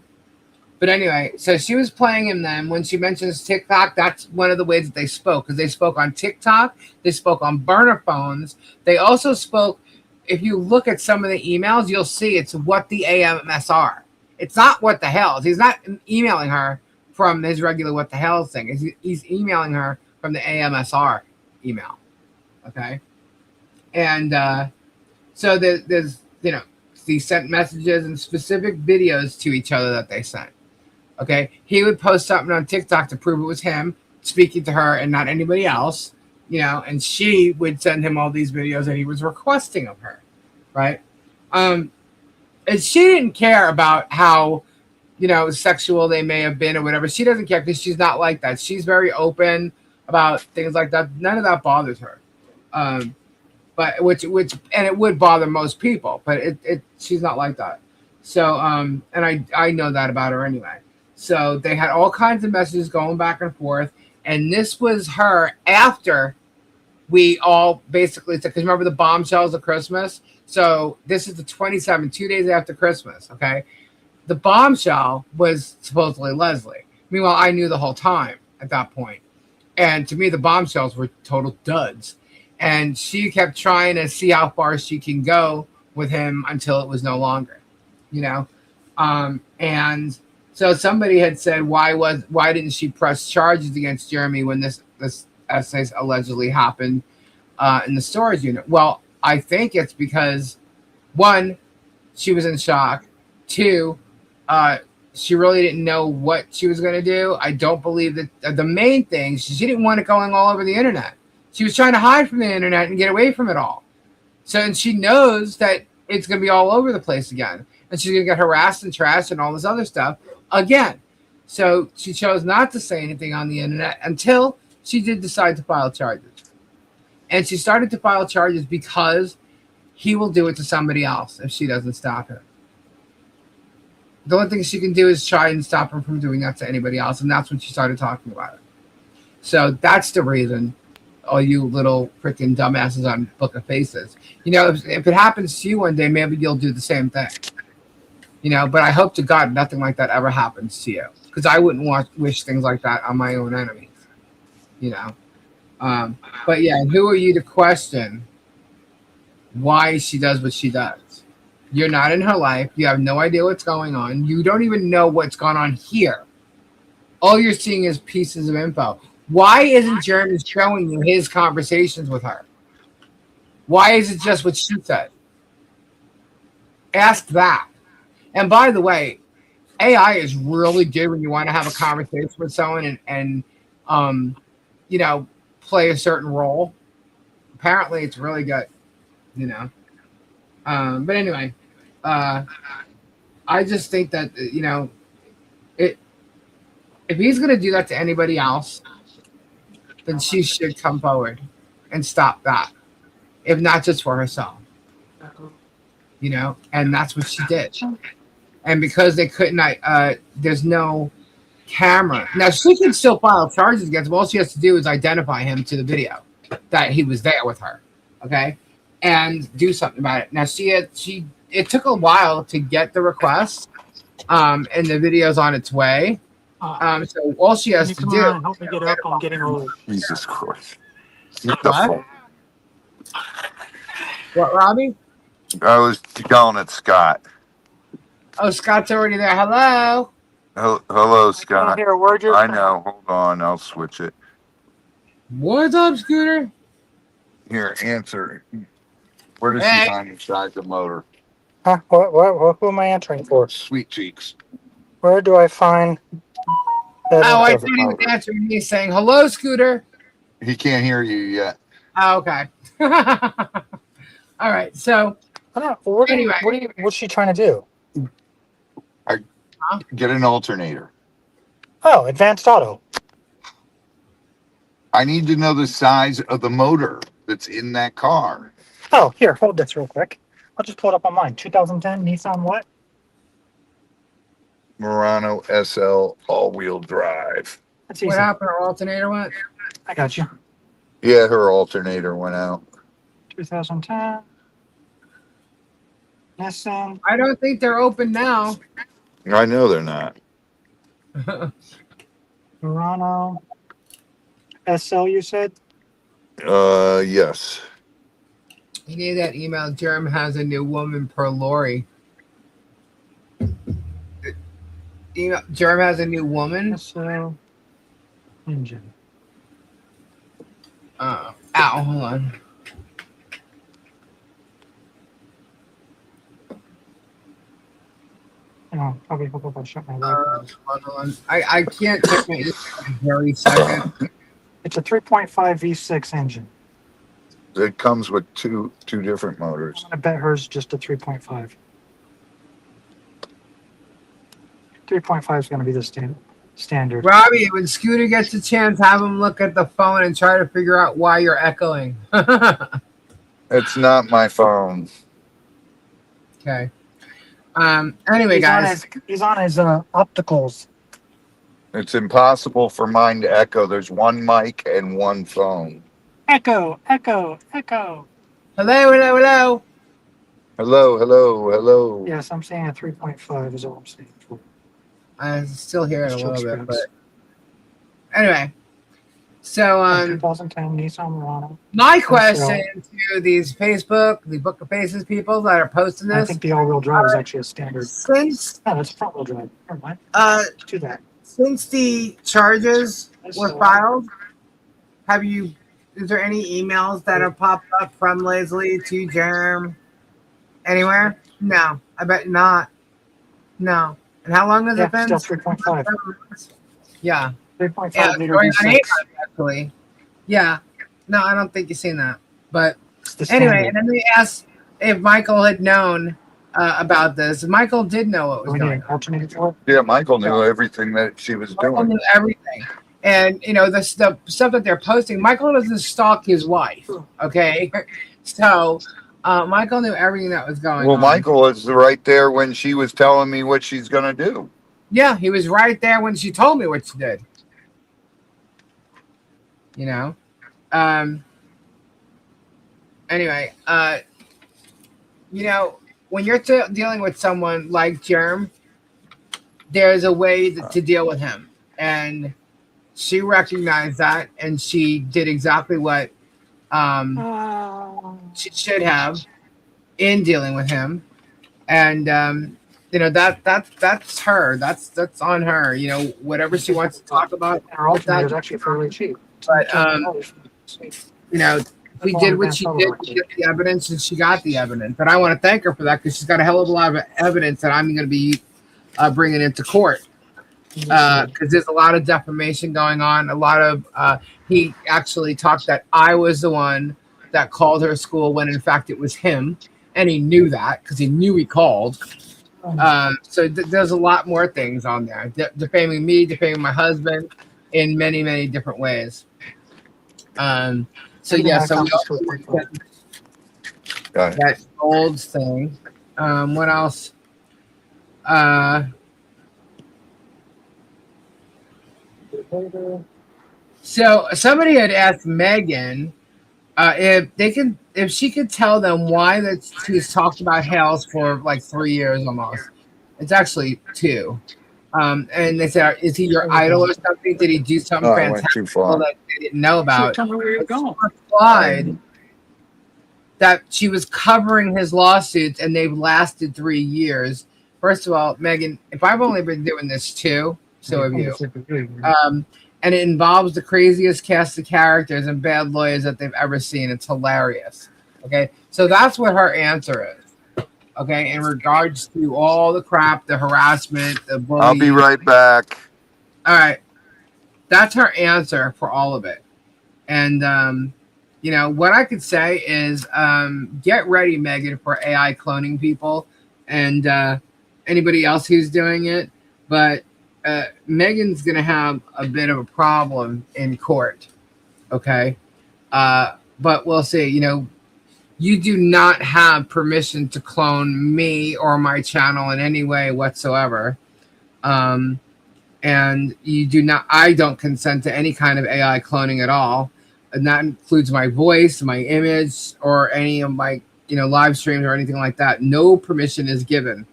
But anyway, so she was playing him then. When she mentions TikTok, that's one of the ways that they spoke. Because they spoke on TikTok. They spoke on burner phones. They also spoke, if you look at some of the emails, you'll see it's what the AMS are. It's not what the hell. He's not emailing her from his regular what the hell thing. He's emailing her from the AMSR email. Okay? And so there's, you know, he sent messages and specific videos to each other that they sent. Okay, he would post something on TikTok to prove it was him speaking to her and not anybody else, you know, and she would send him all these videos that he was requesting of her, right? And she didn't care about how, you know, sexual they may have been or whatever. She doesn't care because she's not like that. She's very open about things like that. None of that bothers her. But which and it would bother most people, but she's not like that. So and I know that about her anyway. So they had all kinds of messages going back and forth, and this was her after we all basically said, because remember the bombshells of Christmas? So this is the 27th, 2 days after Christmas, okay? The bombshell was supposedly Leslie. Meanwhile, I knew the whole time at that point. And to me, the bombshells were total duds. And she kept trying to see how far she can go with him until it was no longer, you know? And so somebody had said, why didn't she press charges against Jeremy when this essay allegedly happened in the storage unit? Well, I think it's because, one, she was in shock. Two, she really didn't know what she was going to do. I don't believe that the main thing, she didn't want it going all over the internet. She was trying to hide from the internet and get away from it all. So, and she knows that it's going to be all over the place again. And she's going to get harassed and trashed and all this other stuff again. So she chose not to say anything on the internet until she did decide to file charges. And she started to file charges because he will do it to somebody else if she doesn't stop him. The only thing she can do is try and stop him from doing that to anybody else. And that's when she started talking about it. So that's the reason, all you little freaking dumbasses on Book of Faces. You know, if it happens to you one day, maybe you'll do the same thing. You know, but I hope to God nothing like that ever happens to you. Because I wouldn't wish things like that on my own enemies. You know. But yeah, who are you to question why she does what she does? You're not in her life. You have no idea what's going on. You don't even know what's going on here. All you're seeing is pieces of info. Why isn't Jeremy showing you his conversations with her? Why is it just what she said? Ask that. And by the way, AI is really good when you want to have a conversation with someone and you know, play a certain role. Apparently, it's really good, you know. But anyway, I just think that, you know, if he's going to do that to anybody else, then she should come forward and stop that, if not just for herself. You know, and that's what she did. And because they couldn't, there's no camera. Now, she can still file charges against him. All she has to do is identify him to the video that he was there with her, okay? And do something about it. Now, it took a while to get the request, and the video's on its way. So all she has to do. Help me get up. I'm getting old. Jesus Christ. What, Robbie? I was yelling at Scott. Oh, Scott's already there. Hello. Hello, Scott. Here, where'd you? I know. Hold on. I'll switch it. What's up, Scooter? Here, answer. Where does Hey. she find inside the motor? Huh? What? Who am I answering for? Sweet cheeks. Where do I find that? Oh, I info? thought he was answering me saying, hello, Scooter. He can't hear you yet. Oh, okay. All right. So, I don't know. Anyway. What's she trying to do? Get an alternator. Oh, advanced auto. I need to know the size of the motor that's in that car. Oh, here, hold this real quick. I'll just pull it up on mine. 2010 Nissan what? Murano SL all-wheel drive. That's easy. What happened? Our alternator went? I got you. Yeah, her alternator went out. 2010 Nissan. I don't think they're open now. I know they're not. Murano SL, you said? Yes. You need that email. Jerem has a new woman per Lori. Jerem has a new woman. SL engine. Ow, hold on. Oh, probably hook up. I shut my Hold on. I can't check my email in a very second. It's a 3.5 V6 engine. It comes with two different motors. I bet hers just a 3.5. 3.5 is going to be the standard. Robbie, when Scooter gets a chance, have him look at the phone and try to figure out why you're echoing. It's not my phone. Okay. Anyway, guys. He's on his opticals. It's impossible for mine to echo. There's one mic and one phone. Echo, echo, echo. Hello, hello, hello. Hello, hello, hello. Yes, I'm saying a 3.5 is all I'm saying. I still hear it a little bit, but anyway. So 2010 Nissan Murano. my question to these Facebook, the Book of Faces people that are posting this. I think the all-wheel drive is actually a standard. Since that's front-wheel drive. Never mind. Do that. Since the charges were filed, is there any emails that have popped up from Leslie to Jerem anywhere? No, I bet not. No. And how long has it been? Still 3.5. Yeah. 3.5 liter going V6. on 8 actually. Yeah. No, I don't think you've seen that. But the anyway, standard. and then they asked if Michael had known about this. Michael did know what was going on. Yeah, Michael knew everything that she was Michael doing. knew everything. And, the stuff that they're posting, Michael doesn't stalk his wife, okay? So Michael knew everything that was going on. Well, Michael was right there when she was telling me what she's going to do. Yeah, he was right there when she told me what she did. Anyway, when you're dealing with someone like Jerem, there's a way to deal with him. And she recognized that, and she did exactly what she should have in dealing with him. And that's her. That's on her. Whatever she wants to talk about. Her alternator is actually fairly cheap. But we did what she did to get the evidence, and she got the evidence. And I want to thank her for that, because she's got a hell of a lot of evidence that I'm going to be bringing into court. Because there's a lot of defamation going on. A lot of he actually talked that I was the one that called her school when in fact it was him, and he knew that because he knew he called. So there's a lot more things on there, defaming me, defaming my husband in many, many different ways. So yeah, so we also that old thing. What else? So somebody had asked Megan if she could tell them why that she's talked about Hales for like 3 years almost. It's actually 2. And they said, "Is he your idol or something? Did he do something fantastic that they didn't know about?" Tell me where you're going. Replied that she was covering his lawsuits, and they've lasted 3 years. First of all, Megan, if I've only been doing this 2, so have you. And it involves the craziest cast of characters and bad lawyers that they've ever seen. It's hilarious. Okay, so that's what her answer is. Okay, in regards to all the crap, the harassment, the bullying. I'll be right back. All right, that's her answer for all of it. And what I could say is, get ready, Megan, for AI cloning people and anybody else who's doing it. But Megan's going to have a bit of a problem in court, okay? But we'll see. You do not have permission to clone me or my channel in any way whatsoever. And you do not, I don't consent to any kind of AI cloning at all. And that includes my voice, my image, or any of my, live streams or anything like that. No permission is given.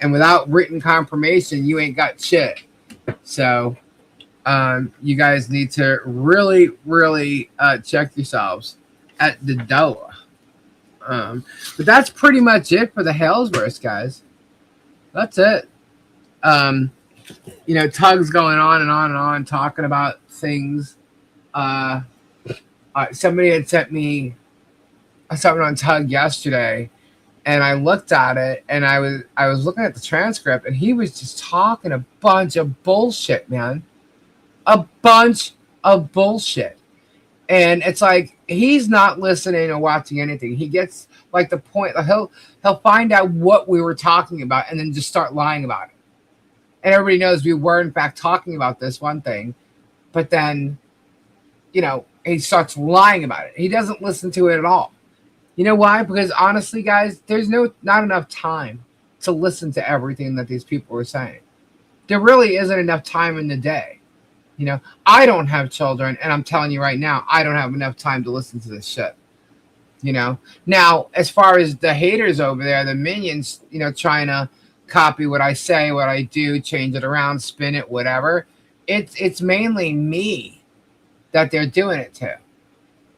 And without written confirmation, you ain't got shit. So you guys need to really, really check yourselves at the door. But that's pretty much it for the Hellsverse, guys. That's it. Tug's going on and on and on talking about things. Somebody had sent me something on Tug yesterday, and I looked at it, and I was looking at the transcript, and he was just talking a bunch of bullshit, man. A bunch of bullshit. And it's like he's not listening or watching anything. He gets like the point. He'll find out what we were talking about and then just start lying about it. And everybody knows we were in fact talking about this one thing, but then, he starts lying about it. He doesn't listen to it at all. You know why? Because honestly, guys, there's not enough time to listen to everything that these people are saying. There really isn't enough time in the day. I don't have children, and I'm telling you right now, I don't have enough time to listen to this shit. Now, as far as the haters over there, the minions, trying to copy what I say, what I do, change it around, spin it, whatever. It's mainly me that they're doing it to.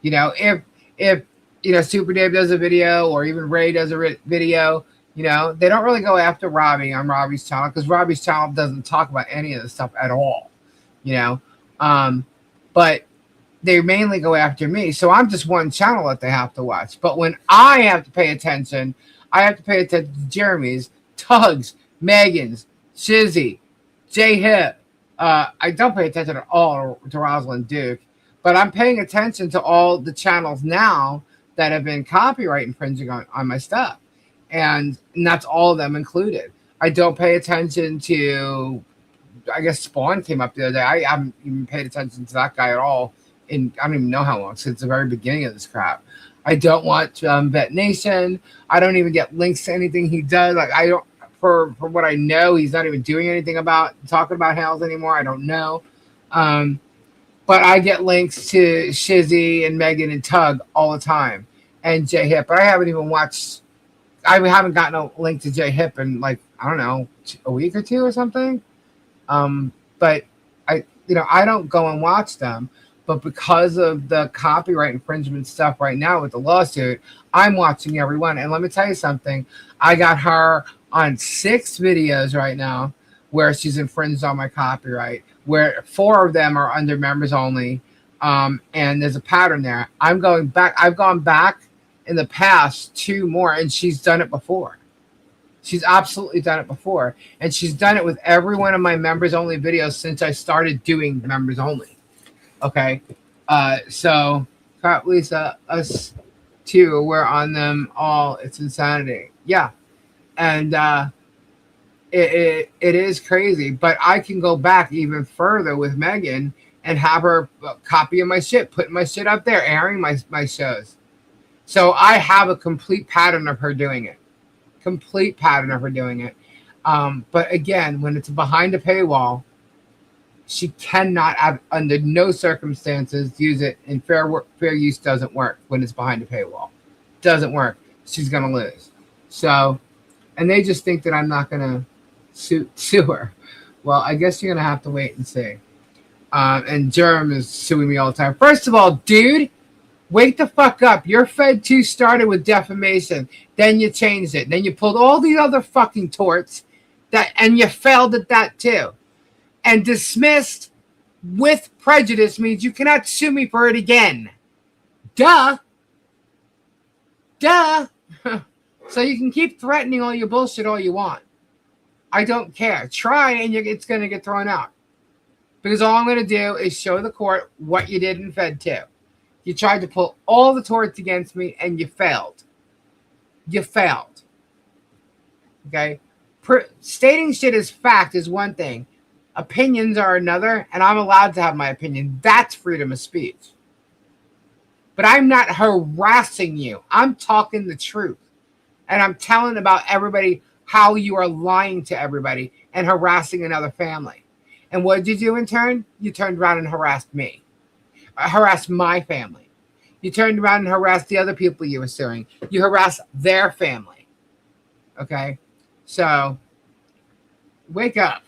If Super Dave does a video, or even Ray does a video, they don't really go after Robbie on Robbie's channel, because Robbie's channel doesn't talk about any of this stuff at all. But they mainly go after me. So I'm just one channel that they have to watch. But when I have to pay attention, I have to pay attention to Jeremy's, Tug's, Megan's, Shizzy, J-Hip. I don't pay attention at all to Rosalind Duke, but I'm paying attention to all the channels now that have been copyright infringing on my stuff. And that's all of them included. I don't pay attention to, I guess Spawn came up the other day. I haven't even paid attention to that guy at all in, I don't even know how long, since the very beginning of this crap. I don't watch Vet Nation. I don't even get links to anything he does. Like, I don't, for what I know, he's not even doing anything about talking about Hells anymore. I don't know. But I get links to Shizzy and Megan and Tug all the time, and J-Hip. But I haven't even watched, I haven't gotten a link to J-Hip in, like, I don't know, a week or two or something. But I don't go and watch them. But because of the copyright infringement stuff right now with the lawsuit, I'm watching everyone. And let me tell you something. I got her on 6 videos right now where she's infringed on my copyright, where 4 of them are under members only. And there's a pattern there. I've gone back in the past 2 more, and she's done it before. She's absolutely done it before. And she's done it with every one of my members only videos since I started doing members only. Okay. So Lisa, us 2, we're on them all. It's insanity. Yeah. And it is crazy. But I can go back even further with Megan and have her copying my shit, putting my shit up there, airing my shows. So I have a complete pattern of her doing it. Complete pattern of her doing it. But again, when it's behind a paywall, she cannot, under no circumstances, use it. And fair use doesn't work when it's behind a paywall. Doesn't work. She's going to lose. So, and they just think that I'm not going to sue her. Well, I guess you're going to have to wait and see. And Jerem is suing me all the time. First of all, dude, wake the fuck up. Your Fed 2 started with defamation. Then you changed it. Then you pulled all these other fucking torts, and you failed at that too. And dismissed with prejudice means you cannot sue me for it again. Duh. So you can keep threatening all your bullshit all you want. I don't care. Try, and it's going to get thrown out. Because all I'm going to do is show the court what you did in Fed 2. You tried to pull all the torts against me, and you failed. You failed. Okay? Stating shit as fact is one thing. Opinions are another, and I'm allowed to have my opinion. That's freedom of speech. but I'm not harassing you. I'm talking the truth. And I'm telling about everybody how you are lying to everybody and harassing another family. And what did you do in turn? You turned around and harassed me, harassed my family. You turned around and harassed the other people you were suing. You harassed their family. Okay? So, wake up.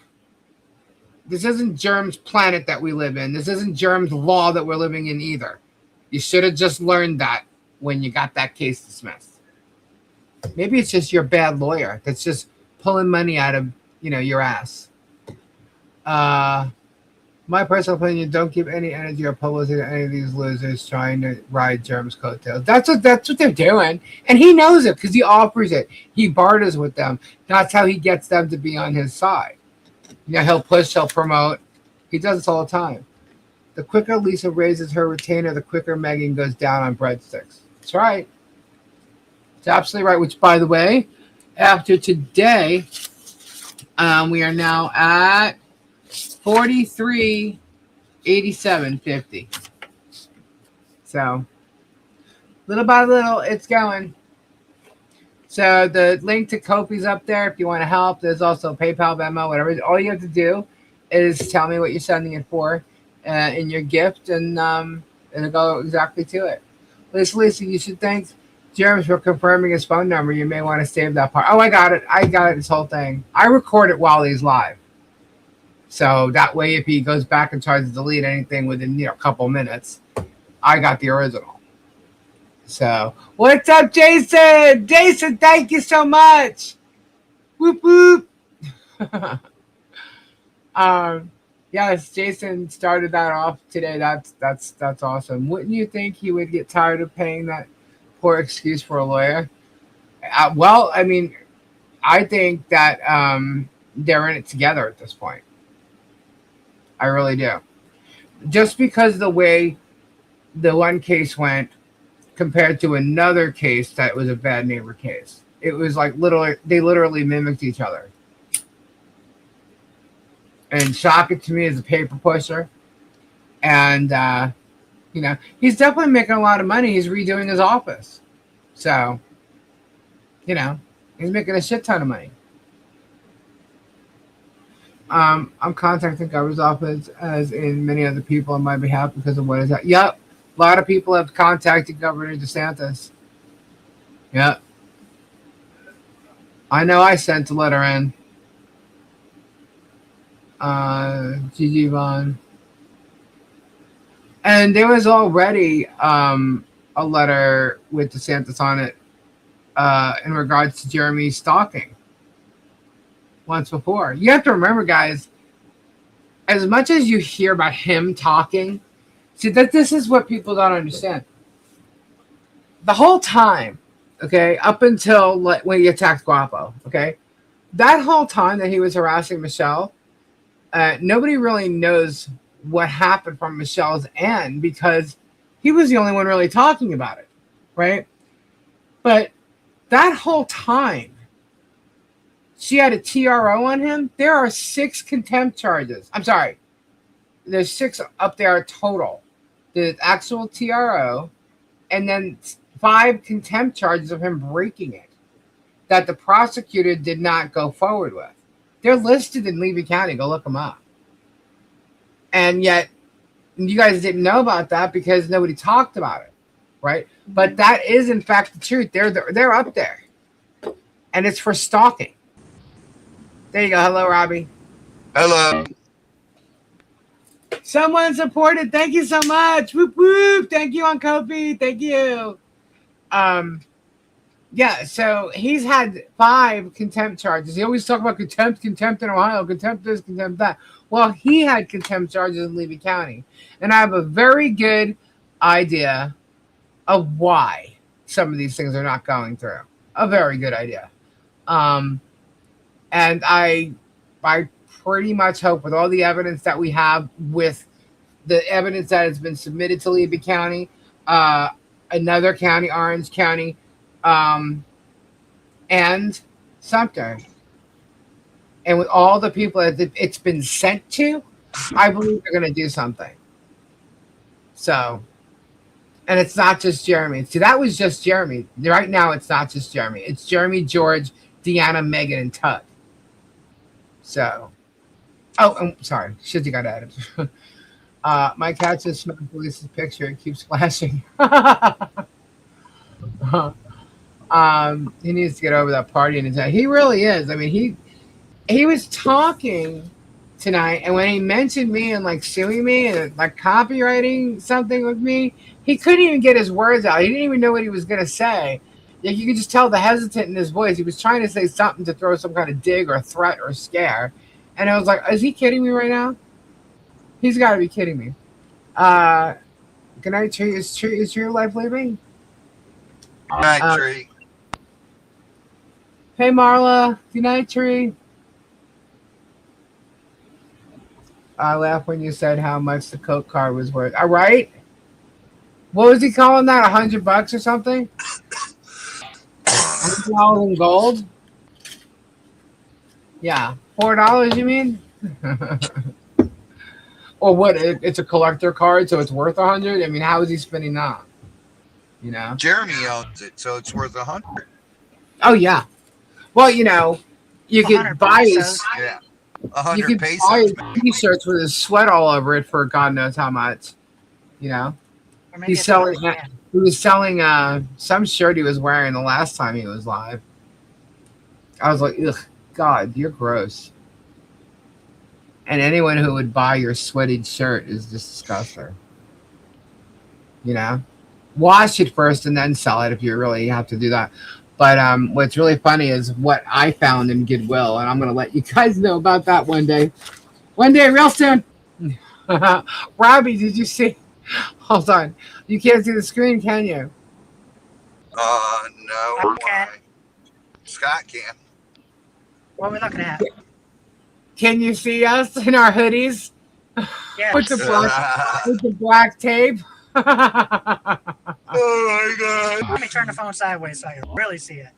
This isn't Germ's planet that we live in. This isn't Germ's law that we're living in either. You should have just learned that when you got that case dismissed. Maybe it's just your bad lawyer that's just pulling money out of, your ass. My personal opinion, don't give any energy or publicity to any of these losers trying to ride Germ's coattails. That's what they're doing. And he knows it because he offers it. He barters with them. That's how he gets them to be on his side. He'll push, he'll promote. He does this all the time. The quicker Lisa raises her retainer, the quicker Megan goes down on breadsticks. That's right. It's absolutely right. Which, by the way, after today, we are now at 43.87.50. So, little by little, it's going. So the link to Kofi's up there if you want to help. There's also PayPal, Venmo, whatever. All you have to do is tell me what you're sending it for in your gift, and it'll go exactly to it. Lisa, you should thank James for confirming his phone number. You may want to save that part. Oh, I got it. This whole thing. I record it while he's live. So that way, if he goes back and tries to delete anything within a couple minutes, I got the original. So, what's up, Jason? Jason, thank you so much. Whoop whoop. Yes, Jason started that off today. That's awesome. Wouldn't you think he would get tired of paying that poor excuse for a lawyer? Well, I mean, I think that they're in it together at this point. I really do. Just because the way the one case went compared to another case that was a bad neighbor case. It was like they literally mimicked each other. And Shaka to me is a paper pusher. And, he's definitely making a lot of money. He's redoing his office. So, he's making a shit ton of money. I'm contacting the governor's office as in many other people on my behalf because of what is that. Yep. A lot of people have contacted Governor DeSantis. Yep. I know I sent a letter in. Gigi Vaughn. And there was already a letter with DeSantis on it in regards to Jeremy stalking once before. You have to remember, guys, as much as you hear about him talking, see, that this is what people don't understand. The whole time, okay, up until when he attacked Guapo, okay, that whole time that he was harassing Michelle, nobody really knows what happened from Michelle's end because he was the only one really talking about it, right? But that whole time, she had a TRO on him. There are 6 contempt charges. I'm sorry. There's 6 up there total. The actual TRO, and then 5 contempt charges of him breaking it that the prosecutor did not go forward with. They're listed in Levy County. Go look them up. And yet, you guys didn't know about that because nobody talked about it, right? But that is, in fact, the truth. They're up there. And it's for stalking. There you go. Hello, Robbie. Hello. Someone supported. Thank you so much. Whoop, whoop. Thank you, on Kofi. Thank you. Yeah, so he's had 5 contempt charges. He always talk about contempt in Ohio, contempt this, contempt that. Well, he had contempt charges in Levy County. And I have a very good idea of why some of these things are not going through. A very good idea. And I pretty much hope with all the evidence that we have, with the evidence that has been submitted to Levy County, another county, Orange County, and Sumter, and with all the people that it's been sent to, I believe they're going to do something. So, And it's not just Jeremy. See, that was just Jeremy. Right now, it's not just Jeremy. It's Jeremy, George, Deanna, Megan, and Tug. So, I'm sorry. Shit, you got added. My cat just smelled Police's picture. It keeps flashing. He needs to get over that party in his head. He really is. I mean, he was talking tonight, and when he mentioned me and like suing me and like copywriting something with me, he couldn't even get his words out. He didn't even know what he was gonna say. Like, you could just tell the hesitant in his voice. He was trying to say something to throw some kind of dig or threat or scare, and I was like, is he kidding me right now? He's got to be kidding me. Good night, Tree. Is your life leaving? Good night, Tree. Hey, Marla. Good night, Tree. I laughed when you said how much the Coke card was worth. All right. What was he calling that? $100 or something? $100 in gold? Yeah. $4, you mean? Or what? It's a collector card, so it's worth $100. I mean, how is he spending that? You know. Jeremy owns it, so it's worth $100. Oh yeah. Well, you know, you could buy his. Yeah. 100 you could pesos, buy his t-shirts with his sweat all over it for God knows how much. You know. He's selling. He was selling some shirt he was wearing the last time he was live. I was like, ugh, God, you're gross. And anyone who would buy your sweaty shirt is just disgusting. You know, wash it first and then sell it if you really have to do that. But what's really funny is what I found in Goodwill, and I'm going to let you guys know about that one day. One day, real soon. Robbie, did you see? Hold on. You can't see the screen, can you? No. Okay. Scott can. What are we looking at? Can you see us in our hoodies? Yes. With the black tape? Oh my God. Let me turn the phone sideways so I can really see it.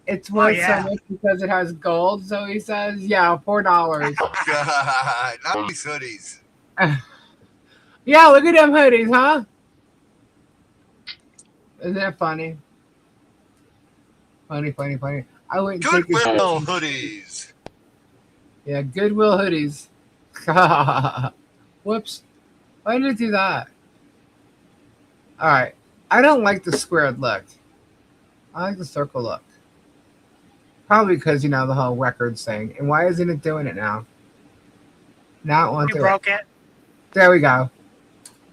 It's worth so much because it has gold, so he says. Yeah, $4. God, nice hoodies. Yeah, look at them hoodies, huh? Isn't that funny? Funny. I wouldn't take Goodwill hoodies. Yeah, Goodwill hoodies. Whoops. Why did it do that? All right. I don't like the squared look. I like the circle look. Probably because, you know, the whole records thing. And why isn't it doing it now? Now it won't do it. You broke it? There we go.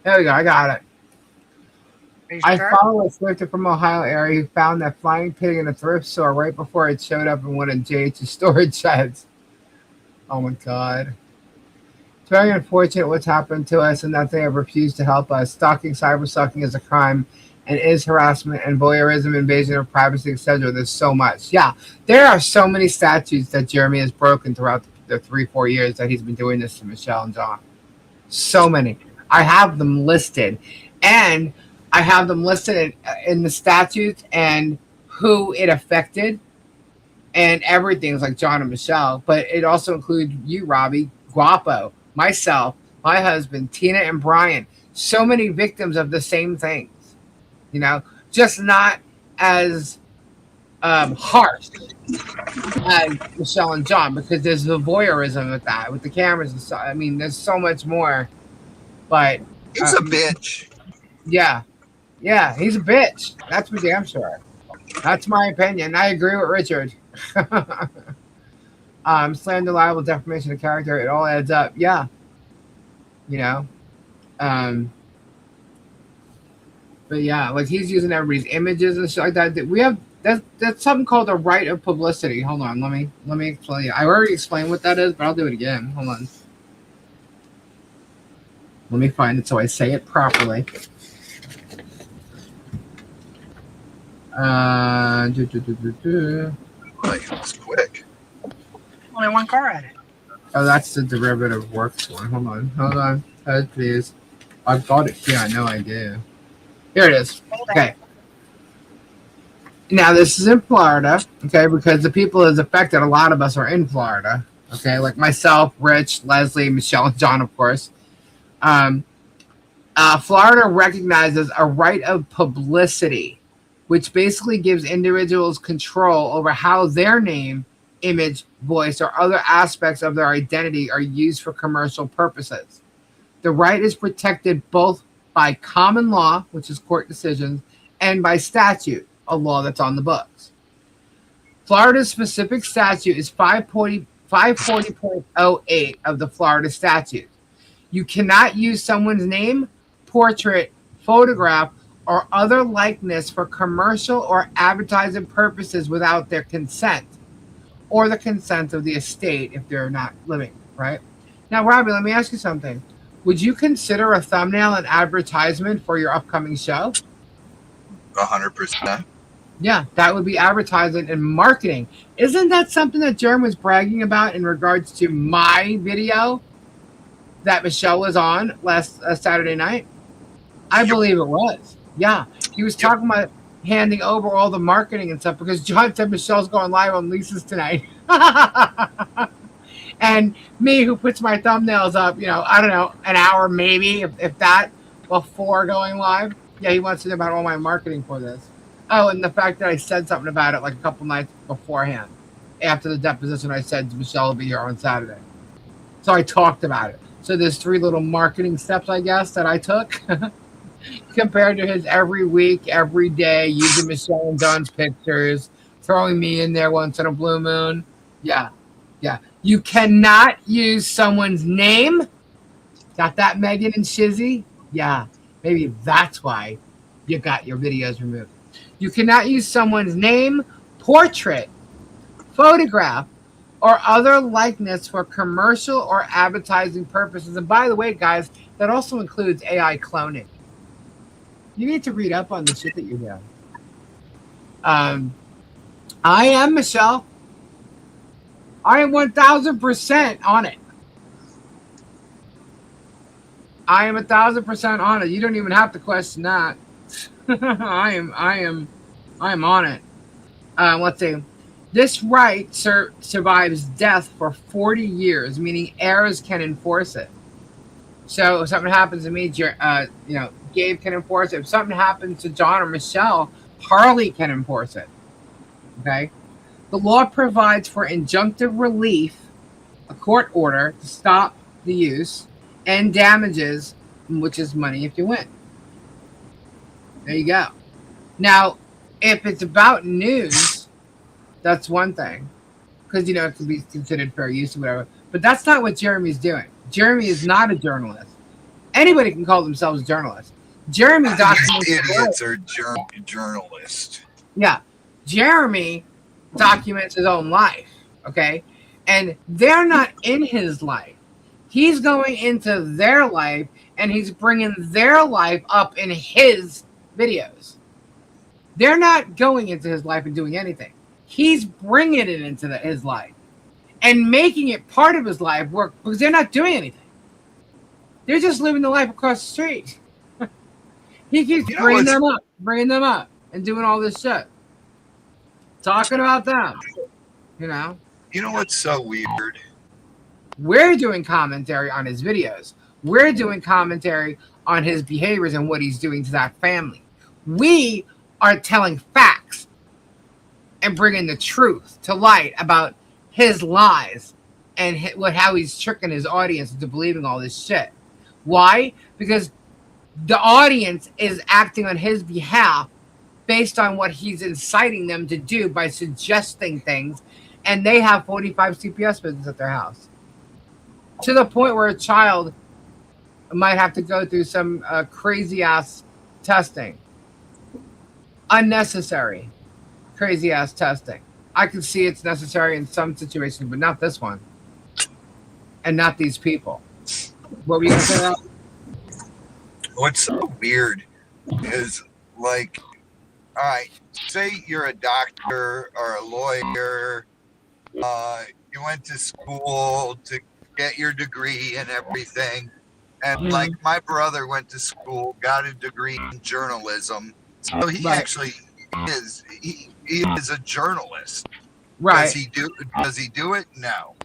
I got it. I follow a thrifter from Ohio area who found that flying pig in a thrift store right before it showed up in one of JH's storage sheds. Oh my God. It's very unfortunate what's happened to us and that they have refused to help us. Stalking, cyberstalking is a crime and is harassment and voyeurism, invasion of privacy, etc. There's so much. Yeah, there are so many statutes that Jeremy has broken throughout the 3-4 years that he's been doing this to Michelle and John. So many. I have them listed. And I have them listed in the statutes and who it affected and everything's like John and Michelle. But it also includes you, Robbie, Guapo, myself, my husband, Tina, and Brian. So many victims of the same things. You know, just not as harsh as Michelle and John, because there's the voyeurism with that, with the cameras and stuff. I mean, there's so much more. But he's a bitch. Yeah, he's a bitch. That's for damn sure. That's my opinion. I agree with Richard. Slander, libel, defamation of character, it all adds up. Yeah. You know. But yeah, like he's using everybody's images and shit like that. We have that's something called a right of publicity. Hold on, let me explain. I already explained what that is, but I'll do it again. Hold on. Let me find it so I say it properly. It's quick. Only one car at it. Oh, that's the derivative works one. Hold on. Please. I've got it here. I know I do. Here it is. Okay. Now, this is in Florida, okay, because the people that's affected, a lot of us are in Florida, okay, like myself, Rich, Leslie, Michelle, and John, of course. Florida recognizes a right of publicity, which basically gives individuals control over how their name, image, voice, or other aspects of their identity are used for commercial purposes. The right is protected both by common law, which is court decisions, and by statute, a law that's on the books. Florida's specific statute is 540.08 of the Florida statute. You cannot use someone's name, portrait, photograph, or other likeness for commercial or advertising purposes without their consent or the consent of the estate if they're not living, right? Now, Robbie, let me ask you something. Would you consider a thumbnail an advertisement for your upcoming show? 100%. Yeah, that would be advertising and marketing. Isn't that something that Jeremy was bragging about in regards to my video that Michelle was on last Saturday night? I believe it was. Yeah, he was talking about handing over all the marketing and stuff because John said Michelle's going live on Lisa's tonight. And me, who puts my thumbnails up, I don't know, an hour maybe, if that, before going live. Yeah, he wants to know about all my marketing for this. Oh, and the fact that I said something about it like a couple nights beforehand. After the deposition, I said Michelle will be here on Saturday. So I talked about it. So there's 3 little marketing steps, I guess, that I took compared to his every week, every day, using Michelle and Don's pictures, throwing me in there once in a blue moon. Yeah. You cannot use someone's name. Got that, Megan and Shizzy? Yeah. Maybe that's why you got your videos removed. You cannot use someone's name, portrait, photograph, or other likeness for commercial or advertising purposes. And by the way, guys, that also includes AI cloning. You need to read up on the shit that you're doing. I am, Michelle. I am 1,000% on it. I am 1,000% on it. You don't even have to question that. I am on it. Let's see. This right survives death for 40 years, meaning heirs can enforce it. So if something happens to me, Gabe can enforce it. If something happens to John or Michelle, Harley can enforce it. Okay? The law provides for injunctive relief, a court order to stop the use, and damages, which is money if you win. There you go. Now, if it's about news, that's one thing. Because, it can be considered fair use or whatever. But that's not what Jeremy's doing. Jeremy is not a journalist. Anybody can call themselves a journalist. Jeremy documents... Idiots are journalists. Yeah. Jeremy documents his own life, okay? And they're not in his life. He's going into their life, and he's bringing their life up in his videos. They're not going into his life and doing anything. He's bringing it into his life and making it part of his life work because they're not doing anything. They're just living the life across the street. He keeps bringing them up, and doing all this shit. Talking about them, You know what's so weird? We're doing commentary on his videos. We're doing commentary on his behaviors and what he's doing to that family. We are telling facts and bringing the truth to light about his lies and how he's tricking his audience into believing all this shit. Why? Because the audience is acting on his behalf based on what he's inciting them to do by suggesting things, and they have 45 CPS visits at their house. To the point where a child might have to go through some crazy-ass testing. Unnecessary crazy-ass testing. I can see it's necessary in some situations, but not this one. And not these people. What were you going to say, Rob? What's so weird is, like, all right, say you're a doctor or a lawyer, you went to school to get your degree and everything, and like my brother went to school, got a degree in journalism, so he actually is he is a journalist. Right? Does he do it? No.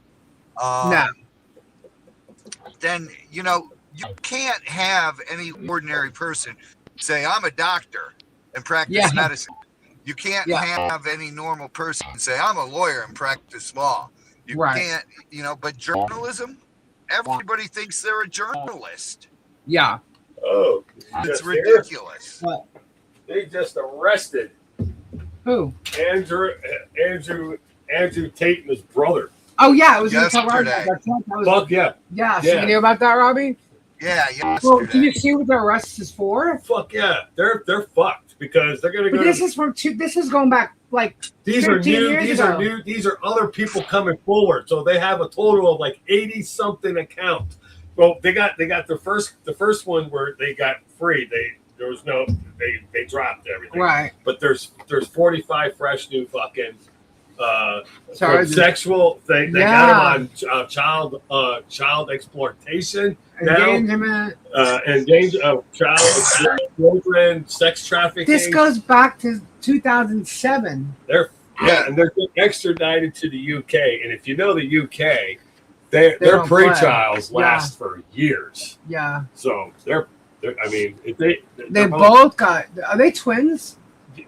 No. Then you can't have any ordinary person say, I'm a doctor and practice medicine. You can't have any normal person say, I'm a lawyer and practice law. You can't, but journalism, everybody thinks they're a journalist. Yeah. Oh, it's ridiculous. What? They just arrested who? Andrew Tate and his brother. Oh yeah, it was yesterday. Fuck yeah. Yeah, so you knew about that, Robbie? Yeah, yesterday. Well, can you see what the arrest is for? Fuck yeah, they're fucked because they're gonna go. But this is from this is going back like these are new. These are other people coming forward. So they have a total of like 80-something accounts. Well, they got the first one where they got free. They dropped everything. Right. But there's 45 fresh new fucking sexual. They got them on child exploitation, endangerment, child children, sex trafficking. This goes back to 2007. They're getting extradited to the UK, and if you know the UK, their pre-trials last for years. Yeah. So they're I mean, if they both got. Are they twins?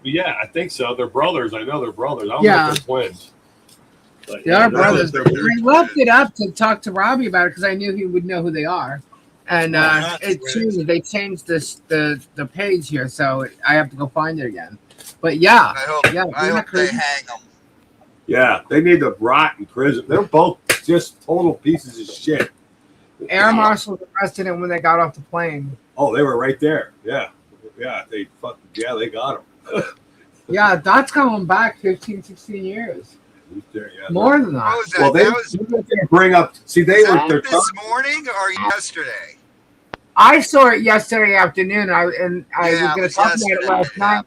Yeah, I think so. They're brothers. I know they're brothers. I don't know if they're twins. But, they are brothers. I left it up to talk to Robbie about it because I knew he would know who they are. And they changed the page here, so I have to go find it again. But yeah, I hope they hang them. Yeah, they need to rot in prison. They're both just total pieces of shit. Air marshals arrested him when they got off the plane. Oh, they were right there. Yeah, they got him. Yeah, that's going back 15, 16 years. More than that. Oh, well, they bring up. See, they were this morning or yesterday. I saw it yesterday afternoon. I was going to talk about it last night.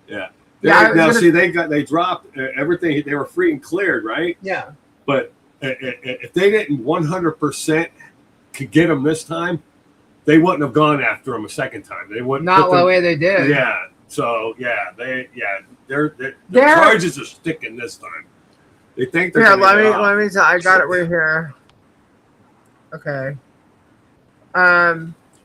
Yeah. They dropped everything. They were free and cleared, right? Yeah. But if they didn't 100% could get them this time, they wouldn't have gone after them a second time. They wouldn't. Not the way they did. Yeah. So their charges are sticking this time. They think they're. Here, let me. I got it right here. Okay.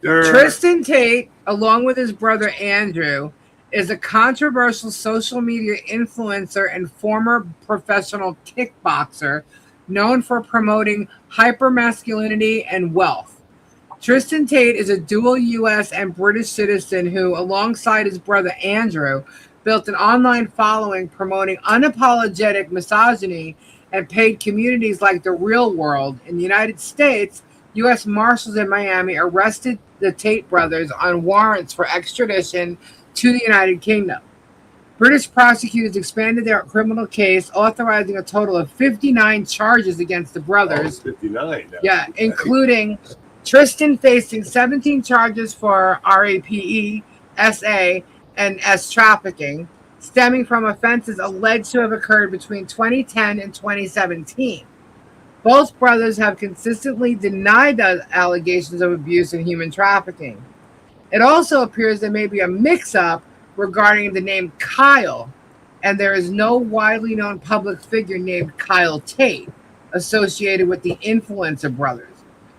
Tristan Tate, along with his brother Andrew, is a controversial social media influencer and former professional kickboxer known for promoting hypermasculinity and wealth. Tristan Tate is a dual U.S. and British citizen who, alongside his brother Andrew, built an online following promoting unapologetic misogyny and paid communities like The Real World. In the United States, U.S. Marshals in Miami arrested the Tate brothers on warrants for extradition to the United Kingdom. British prosecutors expanded their criminal case, authorizing a total of 59 charges against the brothers. 59? Yeah, including Tristan facing 17 charges for RAPE, SA, and S trafficking, stemming from offenses alleged to have occurred between 2010 and 2017. Both brothers have consistently denied the allegations of abuse and human trafficking. It also appears there may be a mix-up regarding the name Kyle, and there is no widely known public figure named Kyle Tate associated with the influencer brothers.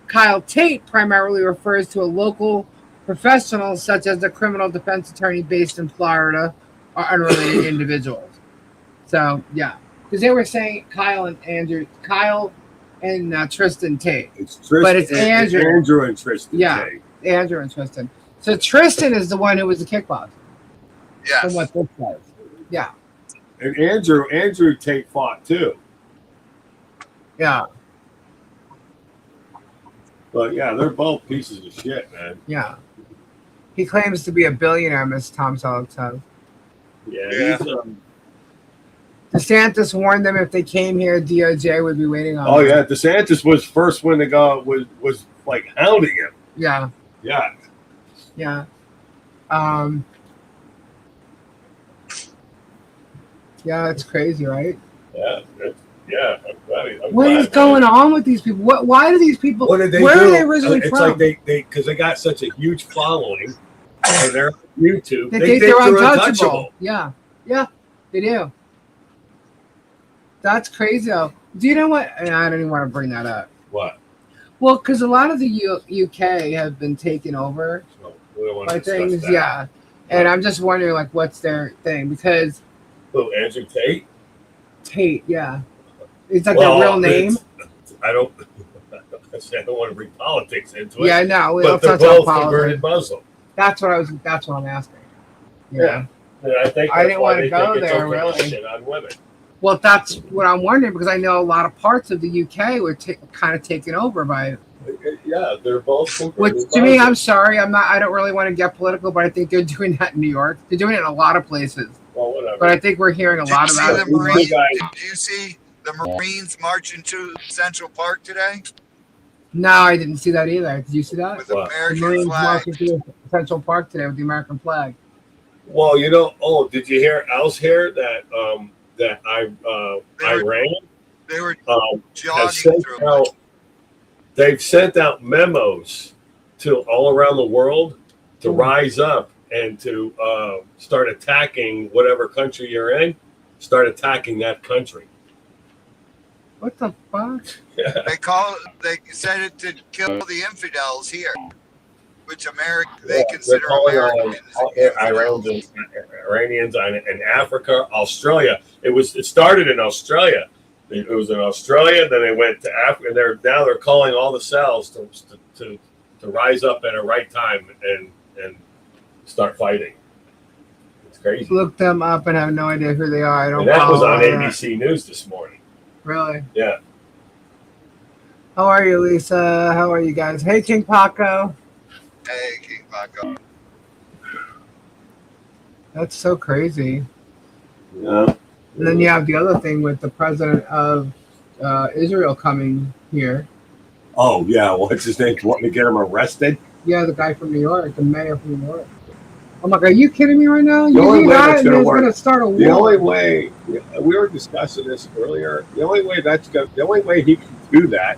Kyle Tate primarily refers to a local professional such as the criminal defense attorney based in Florida or unrelated individuals. So, yeah. Because they were saying Kyle and Tristan Tate. It's Tristan, but it's Andrew. Andrew and Tristan Tate. Andrew and Tristan. So Tristan is the one who was the kickboxer. Yes. From what this says. Yeah. And Andrew Tate fought too. Yeah. But yeah, they're both pieces of shit, man. Yeah. He claims to be a billionaire, Miss Tom Selleck says. Yeah. DeSantis warned them if they came here, DOJ would be waiting on them. Oh yeah, DeSantis was first when they was like hounding him. Yeah. Yeah. Yeah. Yeah, it's crazy, right? Yeah. What is going on with these people? Why do these people? What did they where do? are they originally from? It's like because they got such a huge following, and they're on YouTube. They think they're untouchable. Yeah, they do. That's crazy, though. Do you know what? I don't even want to bring that up. What? Well, because a lot of the UK have been taken over So we don't want to by discuss things, that. yeah. And I'm just wondering, like, what's their thing? Because Who, Andrew Tate? Tate, yeah, is that their real name? I don't want to bring politics into it. Yeah, no, but they're both converted Muslim. That's what I'm asking. Yeah. And I think I that's didn't why want to they go think it's there, okay to really. shit on women. Well, that's what I'm wondering because I know a lot of parts of the UK were kind of taken over by. Yeah, they're both Which converted to me, I'm Muslims. sorry, I don't really want to get political, but I think they're doing that in New York. They're doing it in a lot of places. Well, whatever. But I think we're hearing a lot about it. Did you see the Marines marching to Central Park today? No, I didn't see that either. Did you see that? With The American Marines flag. marching through Central Park today with the American flag. Well, did you hear else here that Iran They were has jogging sent through. out, they've sent out memos to all around the world to rise up and to start attacking whatever country you're in, start attacking that country. What the fuck? They said it to kill the infidels here, which they They're consider calling Americans. Iranians in Africa, Australia. It started in Australia. It was in Australia. Then they went to Africa. And they're calling all the cells to rise up at a right time and start fighting. It's crazy. Look them up and have no idea who they are. I don't. And that was follow on that. ABC News this morning. Really? Yeah. How are you, Lisa? How are you guys? Hey, King Paco. Hey, King Paco. That's so crazy. Yeah. And then you have the other thing with the president of Israel coming here. Oh yeah, what's his name? Wanting to get him arrested? Yeah, the guy from New York, the mayor from New York. I'm like, are you kidding me right now? The only way that's going to work. Gonna start a war. The only way we were discussing this earlier. The only way he can do that,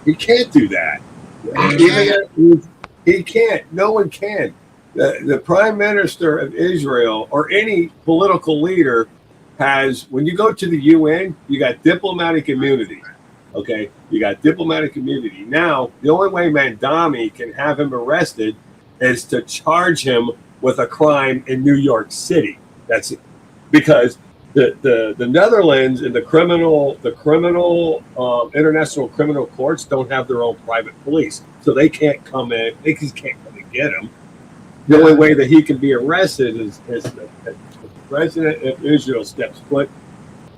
he can't do that. He can't. No one can. The prime minister of Israel or any political leader has. When you go to the UN, you got diplomatic immunity. Okay, you got diplomatic immunity. Now, the only way Mandami can have him arrested is to charge him with a crime in New York City. That's it. Because the Netherlands and the international criminal courts don't have their own private police, so they can't come in. They just can't come and get him. The only way that he can be arrested is if the president of Israel steps foot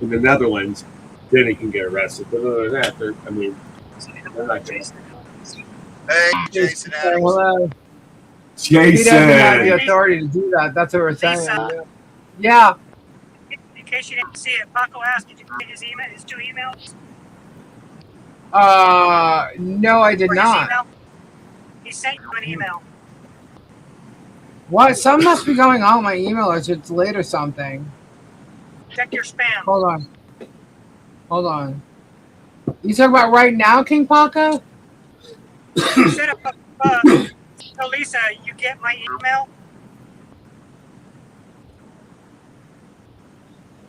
in the Netherlands, then he can get arrested. But other than that, they're not going to. Hey, Jason Adams. Hello. Jason. He doesn't have the authority to do that. That's what we're saying. Yeah. In case you didn't see it, Paco asked, did you get his email, his 2 emails? No, I did not. He sent you an email. What? Something must be going on with my email, or it's late or something. Check your spam. Hold on. You talking about right now, King Paco? You said, so Lisa, you get my email?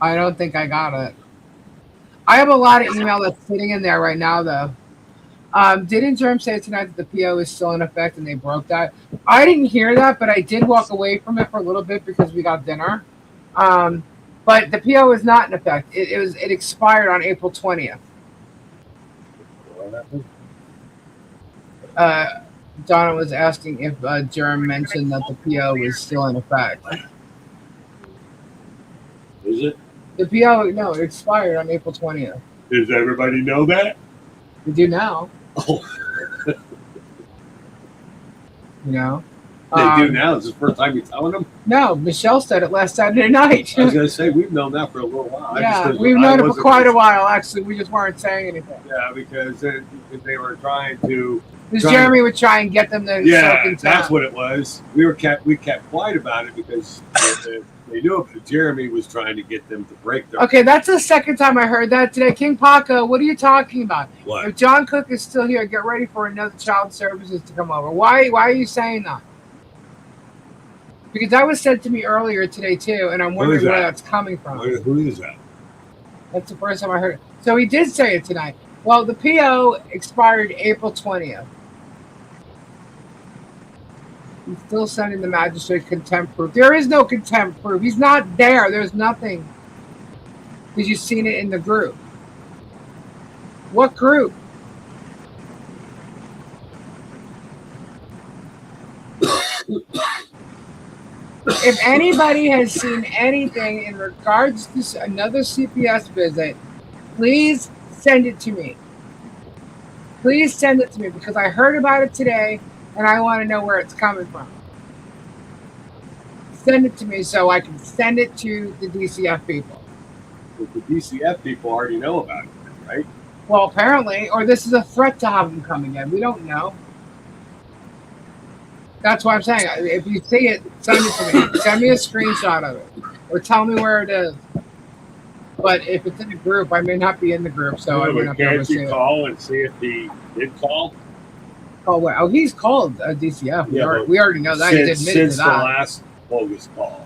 I don't think I got it. I have a lot of email that's sitting in there right now, though. Didn't Jerm say tonight that the PO is still in effect and they broke that? I didn't hear that, but I did walk away from it for a little bit because we got dinner. But the PO is not in effect. It expired on April 20th. Donna was asking if Jerm mentioned that the PO was still in effect. Is it? The PO, no, it expired on April 20th. Does everybody know that? We do now. Oh. You know? They do now. Is this the first time you're telling them? No, Michelle said it last Saturday night. I was going to say, we've known that for a little while. Yeah, we've known it for quite a while, actually. We just weren't saying anything. Yeah, because they were trying to... Because Jeremy would try and get them to Yeah, that's what it was. We kept quiet about it because they knew it. Jeremy was trying to get them to break their... Okay, that's the second time I heard that today. King Paco, what are you talking about? What? If John Cook is still here, get ready for another child services to come over. Why are you saying that? Because that was said to me earlier today, too, and I'm wondering where that's coming from. Who is that? That's the first time I heard it. So he did say it tonight. Well, the PO expired April 20th. He's still sending the magistrate contempt proof. There is no contempt proof. He's not there. There's nothing. Because you've seen it in the group. What group? If anybody has seen anything in regards to another CPS visit, please send it to me. Please send it to me because I heard about it today and I want to know where it's coming from. Send it to me so I can send it to the DCF people. The DCF people already know about it, right? Well, apparently, or this is a threat to have them coming in. We don't know. That's what I'm saying. If you see it, send it to me. Send me a screenshot of it or tell me where it is. But if it's in a group, I may not be in the group, so I may not be able to see it. Can't you call and see if he did call? Call what? Oh, he's called a DCF. Yeah, we already know that. He admitted since to that. the last bogus call.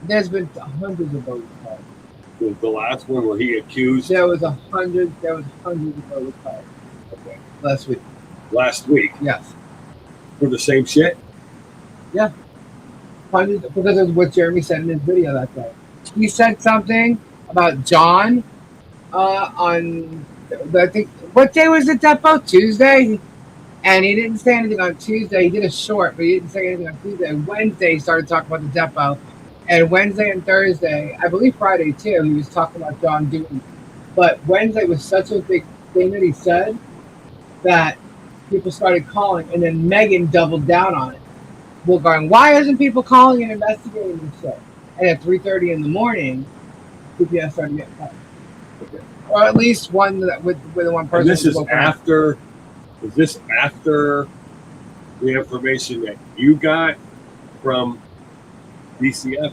There's been hundreds of bogus calls. The last one where he accused. There was hundreds of bogus calls. Okay. Last week. Yes. For the same shit? Yeah. Hundreds, because of what Jeremy said in his video that day. He said something about John on, I think, what day was it, Depo? Tuesday? And he didn't say anything on Tuesday. He did a short, but he didn't say anything on Tuesday. Wednesday, he started talking about the Depo. And Wednesday and Thursday, I believe Friday too, he was talking about John doing it. But Wednesday was such a big thing that he said that people started calling, and then Megan doubled down on it. We're going, why isn't people calling and investigating this shit? And at 3:30 in the morning, CPS started getting called. Okay. Or at least one that with one person. And this is after. Is this after the information that you got from DCF?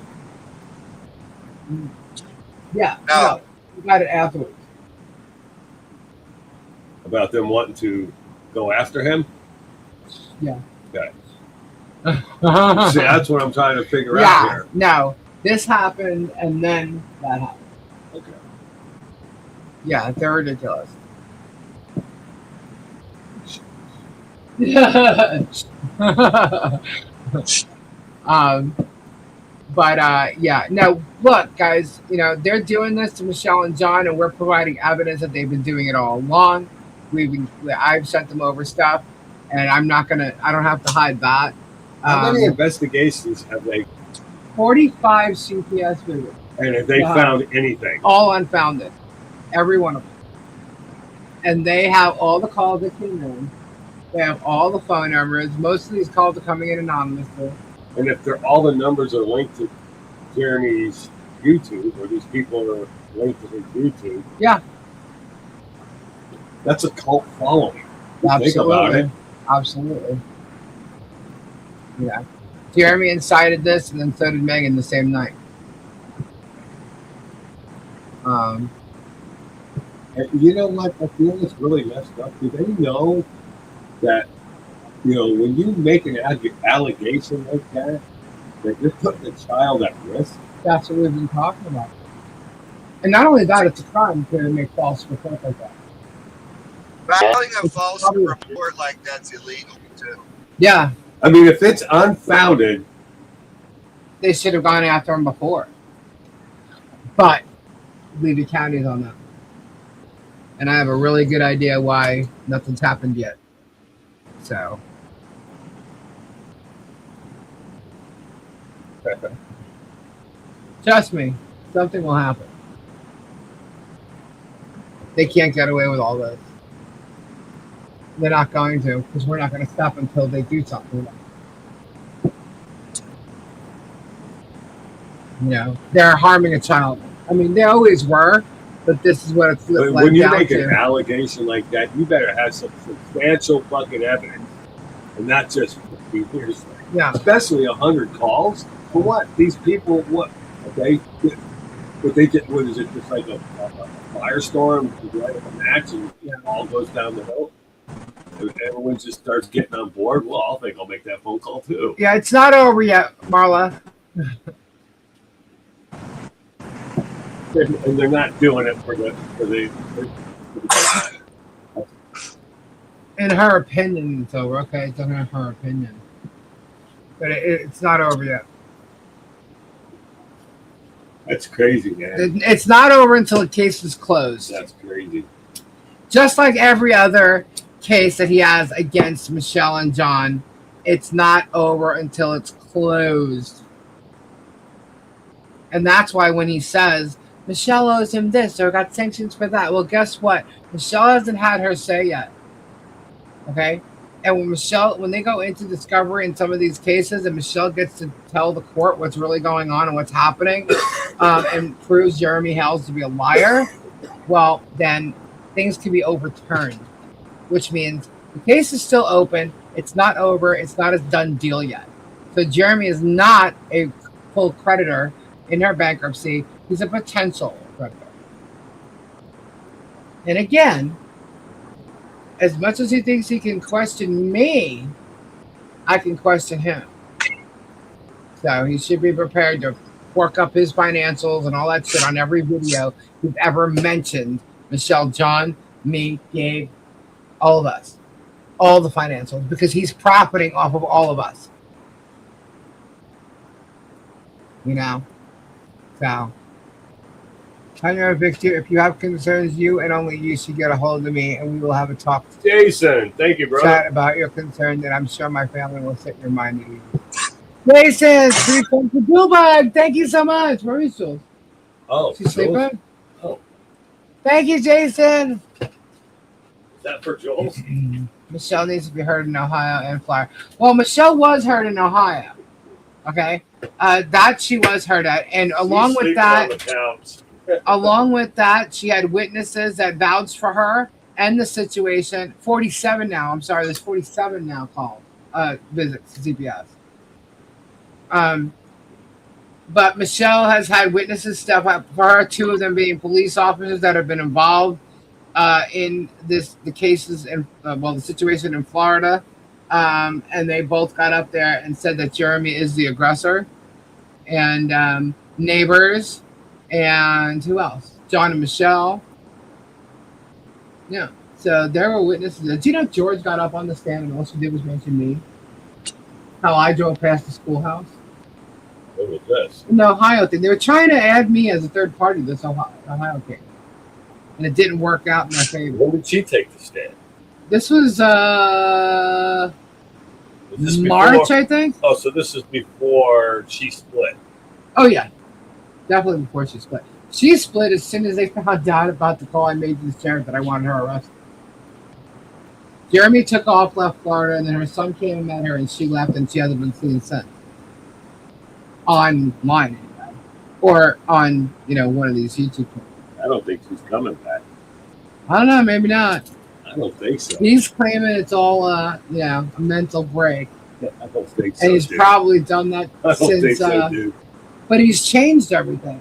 Yeah. No. We got it afterwards. About them wanting to go after him? Yeah. Okay. See, that's what I'm trying to figure out here. No. This happened and then that happened. Okay. Yeah, they're ridiculous. Yeah, no, look, guys, they're doing this to Michelle and John, and we're providing evidence that they've been doing it all along. I've sent them over stuff, and I don't have to hide that. How many investigations have they? 45 CPS visits. And have they found anything? All unfounded. Every one of them. And they have all the calls that came in. They have all the phone numbers. Most of these calls are coming in anonymously. And if all the numbers are linked to Jeremy's YouTube, or these people are linked to his YouTube, yeah, that's a cult following. Absolutely. Think about it. Absolutely. Yeah. Jeremy incited this, and then so did Megan the same night. And you know what? I feel it's really messed up. Do they know that, when you make an allegation like that you're putting the child at risk? That's what we've been talking about. And not only that, it's a crime to make false reports like that. Filing a false report like that's illegal, too. Yeah. I mean, if it's unfounded, they should have gone after him before. But Levy County's on that. And I have a really good idea why nothing's happened yet. So. Trust me, something will happen. They can't get away with all this. They're not going to, because we're not going to stop until they do something. They're harming a child. I mean, they always were, but this is what it's like. When you make an allegation like that, you better have some substantial fucking evidence, and not just hearsay. Yeah. Especially 100 calls for what? These people, what? Okay, but they get. What is it? Just like a firestorm, you light up a match, and it all goes down the hill. Everyone just starts getting on board. Well, I think I'll make that phone call too. Yeah, it's not over yet, Marla. And they're not doing it for the In her opinion, it's over. Okay, it's in her opinion, but it's not over yet. That's crazy, man. It's not over until the case is closed. That's crazy. Just like every other case that he has against Michelle and John, it's not over until it's closed. And that's why when he says Michelle owes him this or got sanctions for that, well, guess what? Michelle hasn't had her say yet. Okay? And when they go into discovery in some of these cases and Michelle gets to tell the court what's really going on and what's happening and proves Jeremy Hales to be a liar, well, then things can be overturned, which means the case is still open. It's not over. It's not a done deal yet. So Jeremy is not a full creditor in her bankruptcy. He's a potential creditor. And again, as much as he thinks he can question me, I can question him. So he should be prepared to work up his financials and all that shit on every video you've ever mentioned. Michelle, John, me, Gabe, all of us. All the financials, because he's profiting off of all of us. You know? So, Tanya Victor, if you have concerns, you and only you should get a hold of me, and we will have a talk. Jason, thank you, bro. Chat about your concern, that I'm sure my family will set your mind at ease. Jason, 3 points for Billbug. Thank you so much. Where is Jules? Oh, is she sleeping? Oh, thank you, Jason. Is that for Joel? Michelle needs to be heard in Ohio and Florida. Well, Michelle was heard in Ohio. Okay, that she was heard at, and along with that, she had witnesses that vouched for her and the situation. 47 now. I'm sorry, there's 47 now called visits to CPS. But Michelle has had witnesses step up for her. 2 of them being police officers that have been involved in the cases and the situation in Florida, and they both got up there and said that Jeremy is the aggressor, and neighbors, and who else? John and Michelle. Yeah, so there were witnesses. Do you know George got up on the stand and all she did was mention me? How I drove past the schoolhouse. What was this? In the Ohio thing, they were trying to add me as a third party to this Ohio case. And it didn't work out in my favor. When did she take the stand? This was March, I think. Oh, so this is before she split. Oh, yeah. Definitely before she split. She split as soon as they found out about the call I made to the sheriff that I wanted her arrested. Jeremy took off, left Florida, and then her son came and met her, and she left, and she hasn't been seen since. Online, anyway. Or on, one of these YouTube channels. I don't think she's coming back. I don't know, maybe not. I don't think so. He's claiming it's all, a mental break. I don't think so. And he's probably done that I don't since. think so, dude. But he's changed everything,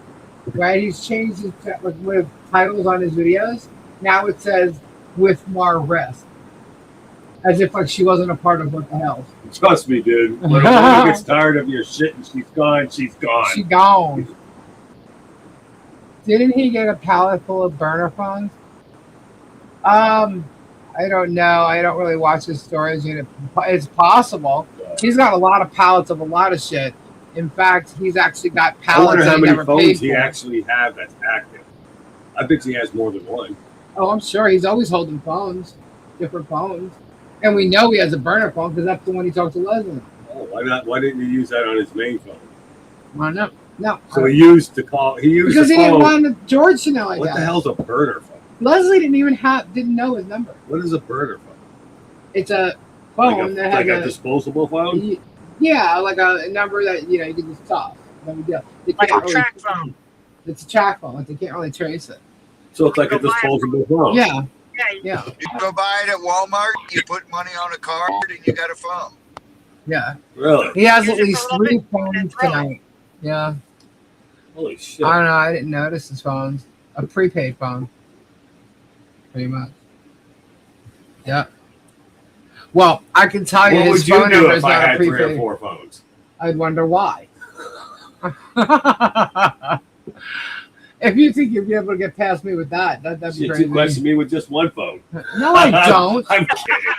right? He's changed his with titles on his videos. Now it says "with Mar Rest," as if like she wasn't a part of what the hell. Trust me, dude. When a woman gets tired of your shit and she's gone, she's gone. She's gone. Didn't he get a pallet full of burner phones? I don't know. I don't really watch his stories. It's possible. He's got a lot of pallets of a lot of shit. In fact, he's actually got pallets. I wonder how many phones he for. actually has that's active. I bet he has more than one. Oh, I'm sure. He's always holding phones, different phones. And we know he has a burner phone because that's the one he talked to Leslie. Oh, why not? Why didn't he use that on his main phone? Why not? No. So he used the call. He used because the he phone. didn't want George to know. I What guess. the hell's a burner phone? Leslie didn't know his number. What is a burner phone? It's a phone that has a disposable phone. Yeah, like a number that you can just toss. Like a track phone. It's a track phone. They can't really trace it. So it's like a disposable phone. Yeah. Yeah. You go buy it at Walmart. You put money on a card, and you got a phone. Yeah. Really? He has at least 3 phones tonight. Yeah. Holy shit. I don't know. I didn't notice his phones. A prepaid phone. Pretty much. Yeah. Well, I can tell you his phone number is not a prepaid. What would you do if I had 3 or 4 phones? I'd wonder why. If you think you'll be able to get past me with that'd be Shit, crazy. you question me with just one phone. No, I don't. I'm kidding.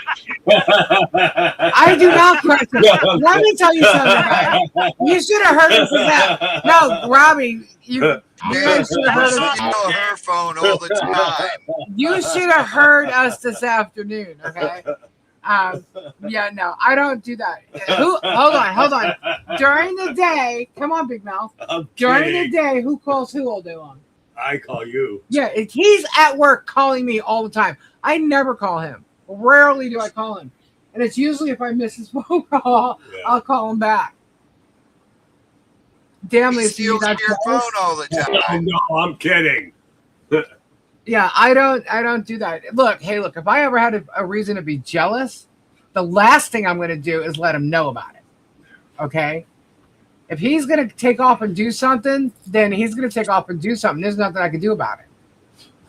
I do not question. Let me tell you something, guys. You should have heard us that. No, Robbie, you guys should have heard us. Her phone all the time. You should have heard us this afternoon, okay? Yeah, no, I don't do that. Hold on. During the day, come on, Big Mouth. During the day, who calls who all day long? I call you. Yeah, he's at work calling me all the time. I never call him. Rarely do I call him. And it's usually if I miss his phone call, I'll call him back. Damn, he steals your phone all the time. No, I'm kidding. Yeah, I don't do that. Look, if I ever had a reason to be jealous, the last thing I'm going to do is let him know about it. Okay? If he's going to take off and do something, then he's going to take off and do something. There's nothing I can do about it.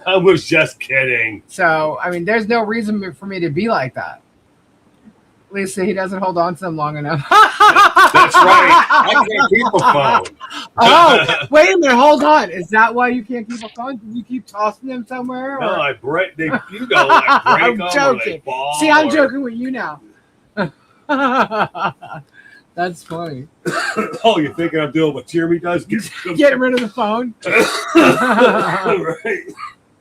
I was just kidding. So, I mean, there's no reason for me to be like that. Lisa, he doesn't hold on to them long enough. That's right. I can't keep a phone. Oh, wait a minute. Hold on. Is that why you can't keep a phone? Did you keep tossing them somewhere? No, I break. You know, I break I'm them joking. Or they See, I'm joking with you now. That's funny. Oh, you're thinking I'm doing what Jeremy does? Get rid of the phone. Right.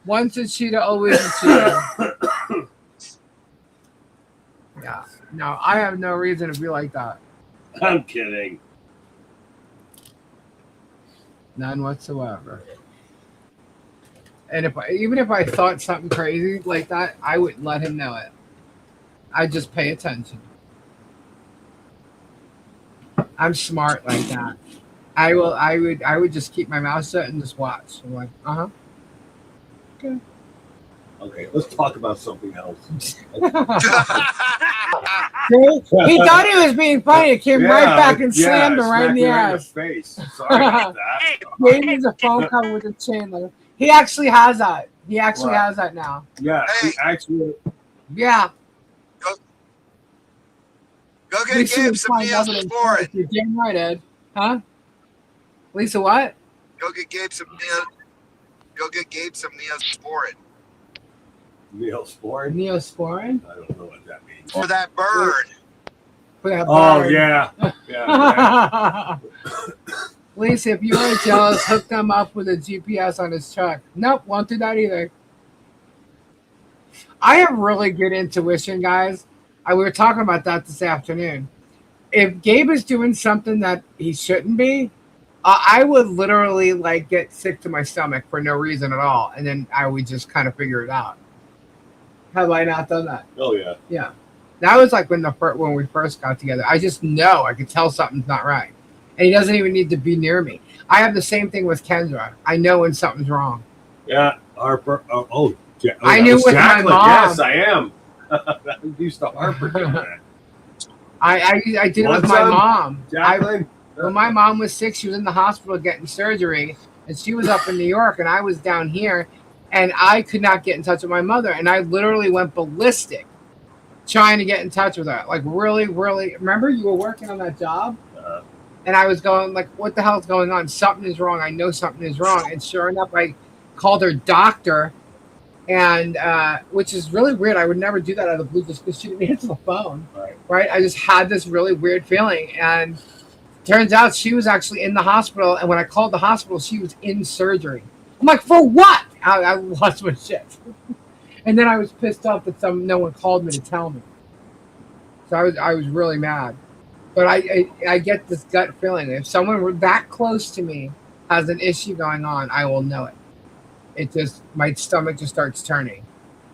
Once a cheetah, always a cheetah. Yeah. No, I have no reason to be like that. I'm kidding. None whatsoever. And even if I thought something crazy like that, I wouldn't let him know it. I'd just pay attention. I'm smart like that. I would just keep my mouth shut and just watch. I'm like, okay. Okay, let's talk about something else. He thought he was being funny. It came right back and slammed him right in the ass. Face. Sorry about that. Gave me the phone cover with the Chandler. He actually has that. He actually has that now. Yeah, he actually. Yeah. Go get Gabe some Neosporin. You're damn right, Ed. Huh? Lisa, what? Go get Gabe some Neosporin. Neosporin? Neosporin? I don't know what that means. For that bird. For that bird. Oh, yeah. Yeah. Lisa, if you were jealous, hook them up with a GPS on his truck. Nope, won't do that either. I have really good intuition, guys. We were talking about that this afternoon. If Gabe is doing something that he shouldn't be, I would literally get sick to my stomach for no reason at all, and then I would just kind of figure it out. Have I not done that? Oh yeah. Yeah, that was when we first got together. I just know I could tell something's not right, and he doesn't even need to be near me. I have the same thing with Kendra. I know when something's wrong. Yeah, Harper. I knew with Jacqueline. my mom. Yes, I am. I'm used to Harper doing that. I did it with my mom. Jacqueline. When my mom was sick, she was in the hospital getting surgery, and she was up in New York, and I was down here, and I could not get in touch with my mother, and I literally went ballistic trying to get in touch with her. Really, really. Remember, you were working on that job, and I was going what the hell is going on? Something is wrong. I know something is wrong. And sure enough, I called her doctor, and which is really weird. I would never do that out of the blue just because she didn't answer the phone. Right? I just had this really weird feeling, and turns out she was actually in the hospital, and when I called the hospital, she was in surgery. I'm like, for what? I lost my shit. And then I was pissed off that no one called me to tell me. So I was really mad. But I get this gut feeling. If someone that close to me has an issue going on, I will know it. My stomach just starts turning,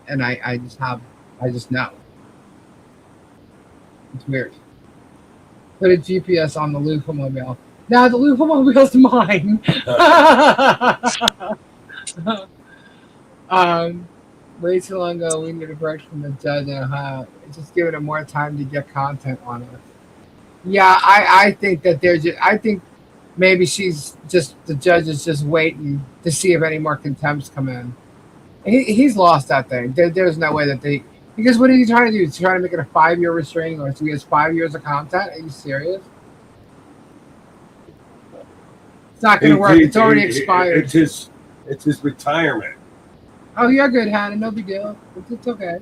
and I just know. It's weird. Put a GPS on the Lufa-mobile. Now the Lufa-mobile's mine. Way too long ago, we need a break from the judge in Ohio. Just giving him more time to get content on it. Yeah, I think that I think maybe the judge is just waiting to see if any more contempts come in. He's lost that thing. There's no way that because what are you trying to do? He's trying to make it a 5-year restraining order, so he has 5 years of content? Are you serious? It's not going to work. It's already expired. It's his retirement. Oh, you're good, Hannah. No big deal. It's okay.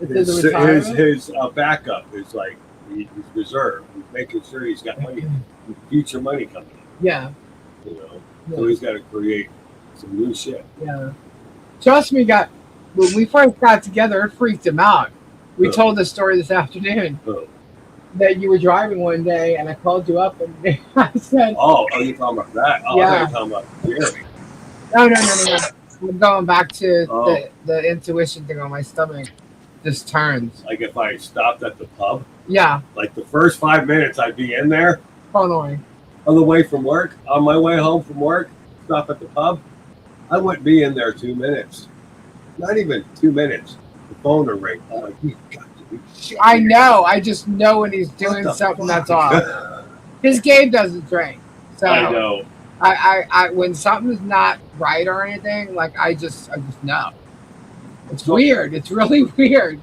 It's his retirement. His backup is like he's reserved. He's making sure he's got money, future money coming in. Yeah. You know, so he's got to create some new shit. Yeah. Trust me, when we first got together, it freaked him out. We told the story this afternoon that you were driving one day, and I called you up, and I said, "Oh, you're talking about that? Oh, yeah. I thought you're talking about Jeremy." No. I'm going back to the intuition thing on my stomach. Just turns. Like if I stopped at the pub. Yeah. Like the first 5 minutes, I'd be in there. On the way. On the way from work, on my way home from work, stop at the pub. I wouldn't be in there 2 minutes. Not even 2 minutes. The phone will ring. I'm like, you got to be shit. I know. I just know when he's doing something that's off. His game doesn't drink. So I know. I when something's not right or anything, like I just know. It's weird. It's really weird.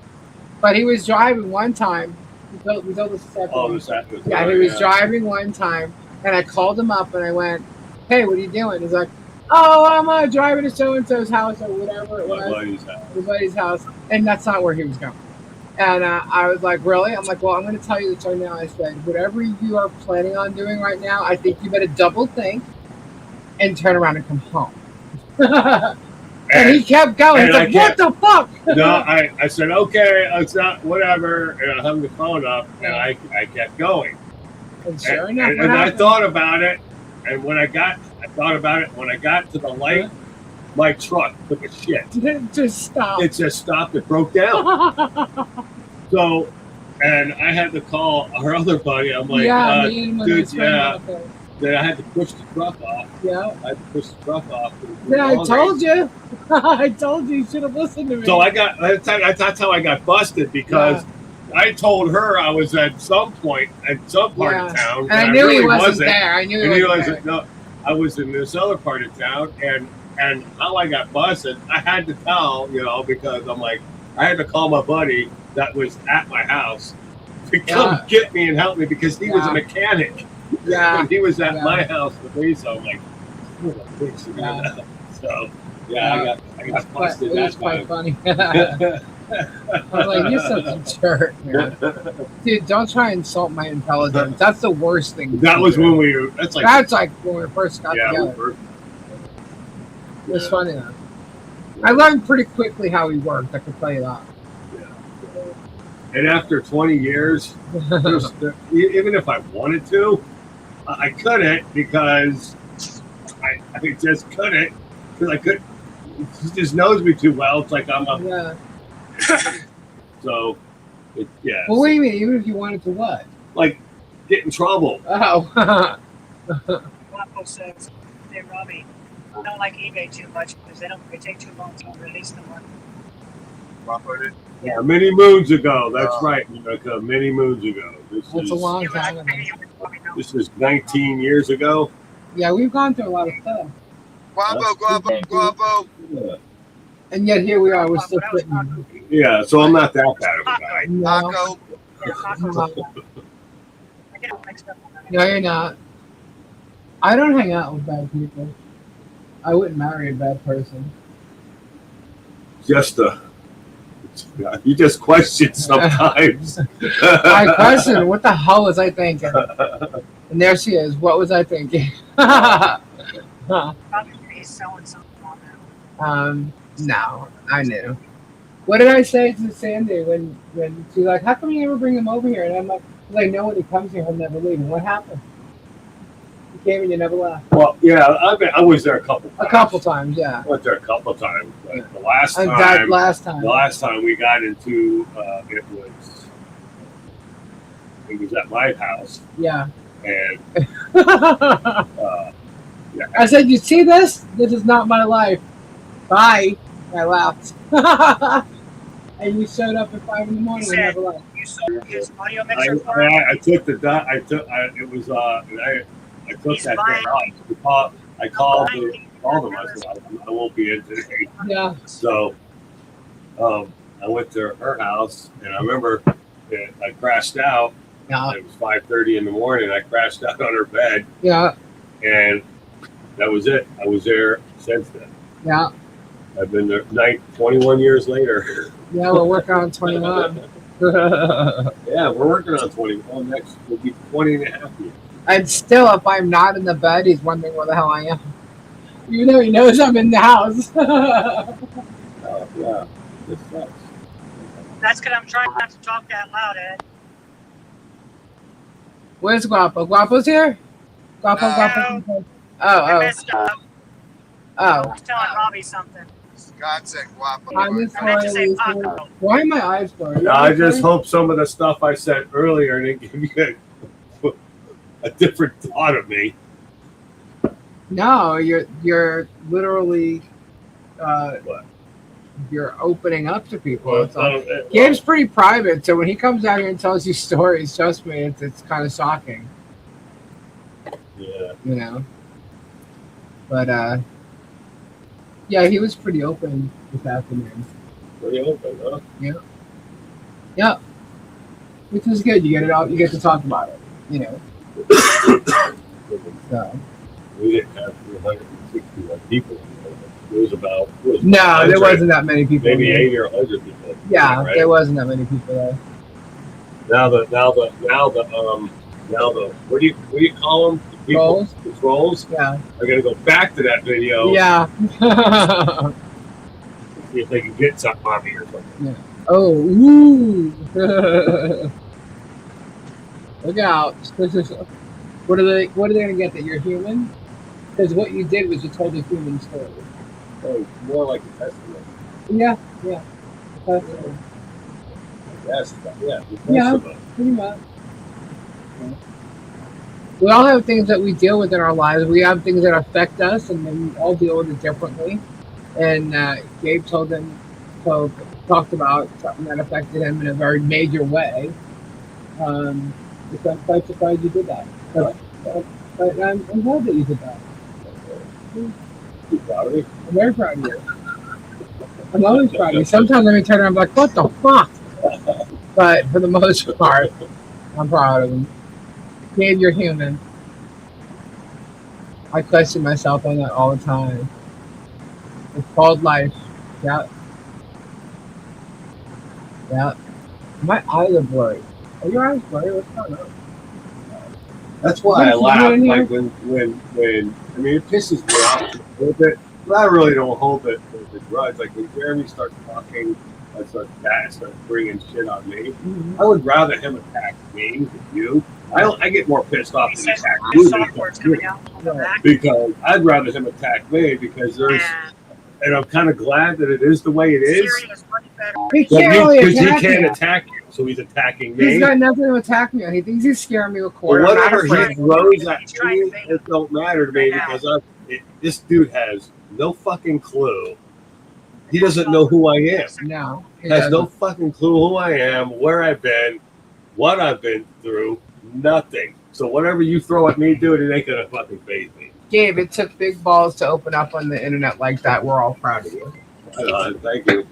But he was driving one time. We told this second. Oh, this afternoon. Yeah, he was driving one time, and I called him up and I went, "Hey, what are you doing?" He's like, "Oh, I'm driving to so and so's house or whatever it was." My buddy's house, and that's not where he was going. And I was like, "Really?" I'm like, "Well, I'm going to tell you the truth now." I said, "Whatever you are planning on doing right now, I think you better double think and turn around and come home." And he kept going. He's like, "What the fuck?" No, I said, "Okay, it's not whatever," and I hung the phone up, and I kept going. And sure enough, and I thought about it, and when I got to the light, my truck took a shit. It just stopped. It just stopped. It broke down. So, and I had to call our other buddy. I'm like, dude, then I had to push the truck off. Yeah. I had to push the truck off. Yeah, I told you. I told you should have listened to me. So that's how I got busted, because I told her I was at some point at some part of town. And I knew he wasn't there. I knew he wasn't there. No, I was in this other part of town, and how I got busted, I had to tell, because I'm like, I had to call my buddy that was at my house to come get me and help me, because he was a mechanic. Yeah. And he was at my house with me, so I'm like, so I got busted. It was quite funny. I was like, you're such a jerk, man. Dude, don't try and insult my intelligence. That's the worst thing. That was when we were. That's like when we first got together. It was funny though. I learned pretty quickly how he worked. I can tell you that. And after 20 years, even if I wanted to, I couldn't, because I just couldn't, because I couldn't. He just knows me too well. It's like I'm a. Yeah. So, Well, what do you mean? Even if you wanted to what? Like, get in trouble. Oh. Wapo says, "Hey, Robbie, I don't like eBay too much because they take too long to release the money." Wapo did? Yeah, many moons ago. That's right, Monica. Many moons ago. That's a long time ago. This is 19 years ago. Yeah, we've gone through a lot of stuff. Guapo. Yeah. And yet here we are. We're still quitting. Yeah, so I'm not that bad of a guy. No. No, you're not. I don't hang out with bad people. I wouldn't marry a bad person. You just question sometimes. I question, what the hell was I thinking? And there she is. What was I thinking? No, I knew. What did I say to Sandy when she's like, "How come you never bring him over here?" And I'm like, "No, when he comes here, he'll never leave." And what happened? He came and you never left. Well, yeah, I was there a couple times. A couple times, yeah. I went there a couple times. But the last time we got into it was at my house. Yeah. And I said, "You see this? This is not my life. Bye." I laughed. And you showed up at 5 in the morning and never left. You sold his audio mixer. I took that guy out. I called them. I said, "I won't be in today." Yeah. So, I went to her house, and I remember I crashed out. Yeah. It was 5:30 in the morning. I crashed out on her bed. Yeah. And that was it. I was there since then. Yeah. I've been there 21 years later. Yeah, we're working on 21. Yeah, we're working on 21. Next will be 20 and a half years. And still, if I'm not in the bed, he's wondering where the hell I am. Even though he knows I'm in the house. Oh, yeah. This sucks. That's because I'm trying not to talk that loud, Ed. Where's Guapo? Guapo's here? Guapo. I messed up. I was telling Robbie something. God said Guapo. I meant to say Paco. Why are my eyes blurry? I just hope some of the stuff I said earlier didn't give you a different thought of me. No, you're literally you're opening up to people. Gabe's pretty private, so when he comes out here and tells you stories, trust me, it's kind of shocking. Yeah. You know. But yeah, he was pretty open this afternoon. Pretty open, huh? Yeah. Yeah. Which is good. You get it out. You get to talk about it. You know. So. We didn't have 361 people. It was about. No, there wasn't that many people. Maybe 80 or 100 people. Yeah, right? There wasn't that many people there. Now the what do you call them? The people, the trolls. Yeah. Are gonna go back to that video. Yeah. See if they can get something on me or something. Yeah. Oh, ooh. Look out. What are they gonna get, that you're human? Because what you did was you told a human story. So more like a testament. Yeah. Testament. Yes. Yeah. Pretty much. Yeah. We all have things that we deal with in our lives. We have things that affect us, and then we all deal with it differently. And Gabe talked about something that affected him in a very major way. I'm quite surprised you did that. But I'm glad that you did that. You proud of me? I'm very proud of you. I'm always proud of you. Sometimes I turn around and I'm like, what the fuck? But for the most part, I'm proud of him. Gabe, you're human. I question myself on that all the time. It's called life. Yeah. My eyes are blurry. Are your eyes blurry? What's going on? That's why I laugh. Like when I mean, it pisses me off a little bit, but I really don't hold it with the grudge. Like when Jeremy starts talking, starts bringing shit on me. Mm-hmm. I would rather him attack me than you. I get more pissed off than attack you because I'd rather him attack me because there's, and I'm kind of glad that it is the way it is. Because he can't attack you, so he's attacking me. He's got nothing to attack me on. He thinks he's scaring me with quarter. Well, whatever he throws at me, it don't matter to me because this dude has no fucking clue. He doesn't know who I am. No. Has no fucking clue who I am, where I've been, what I've been through, nothing. So whatever you throw at me, dude, it ain't gonna fucking faze me. Gabe, it took big balls to open up on the internet like that. We're all proud of you. Thank you.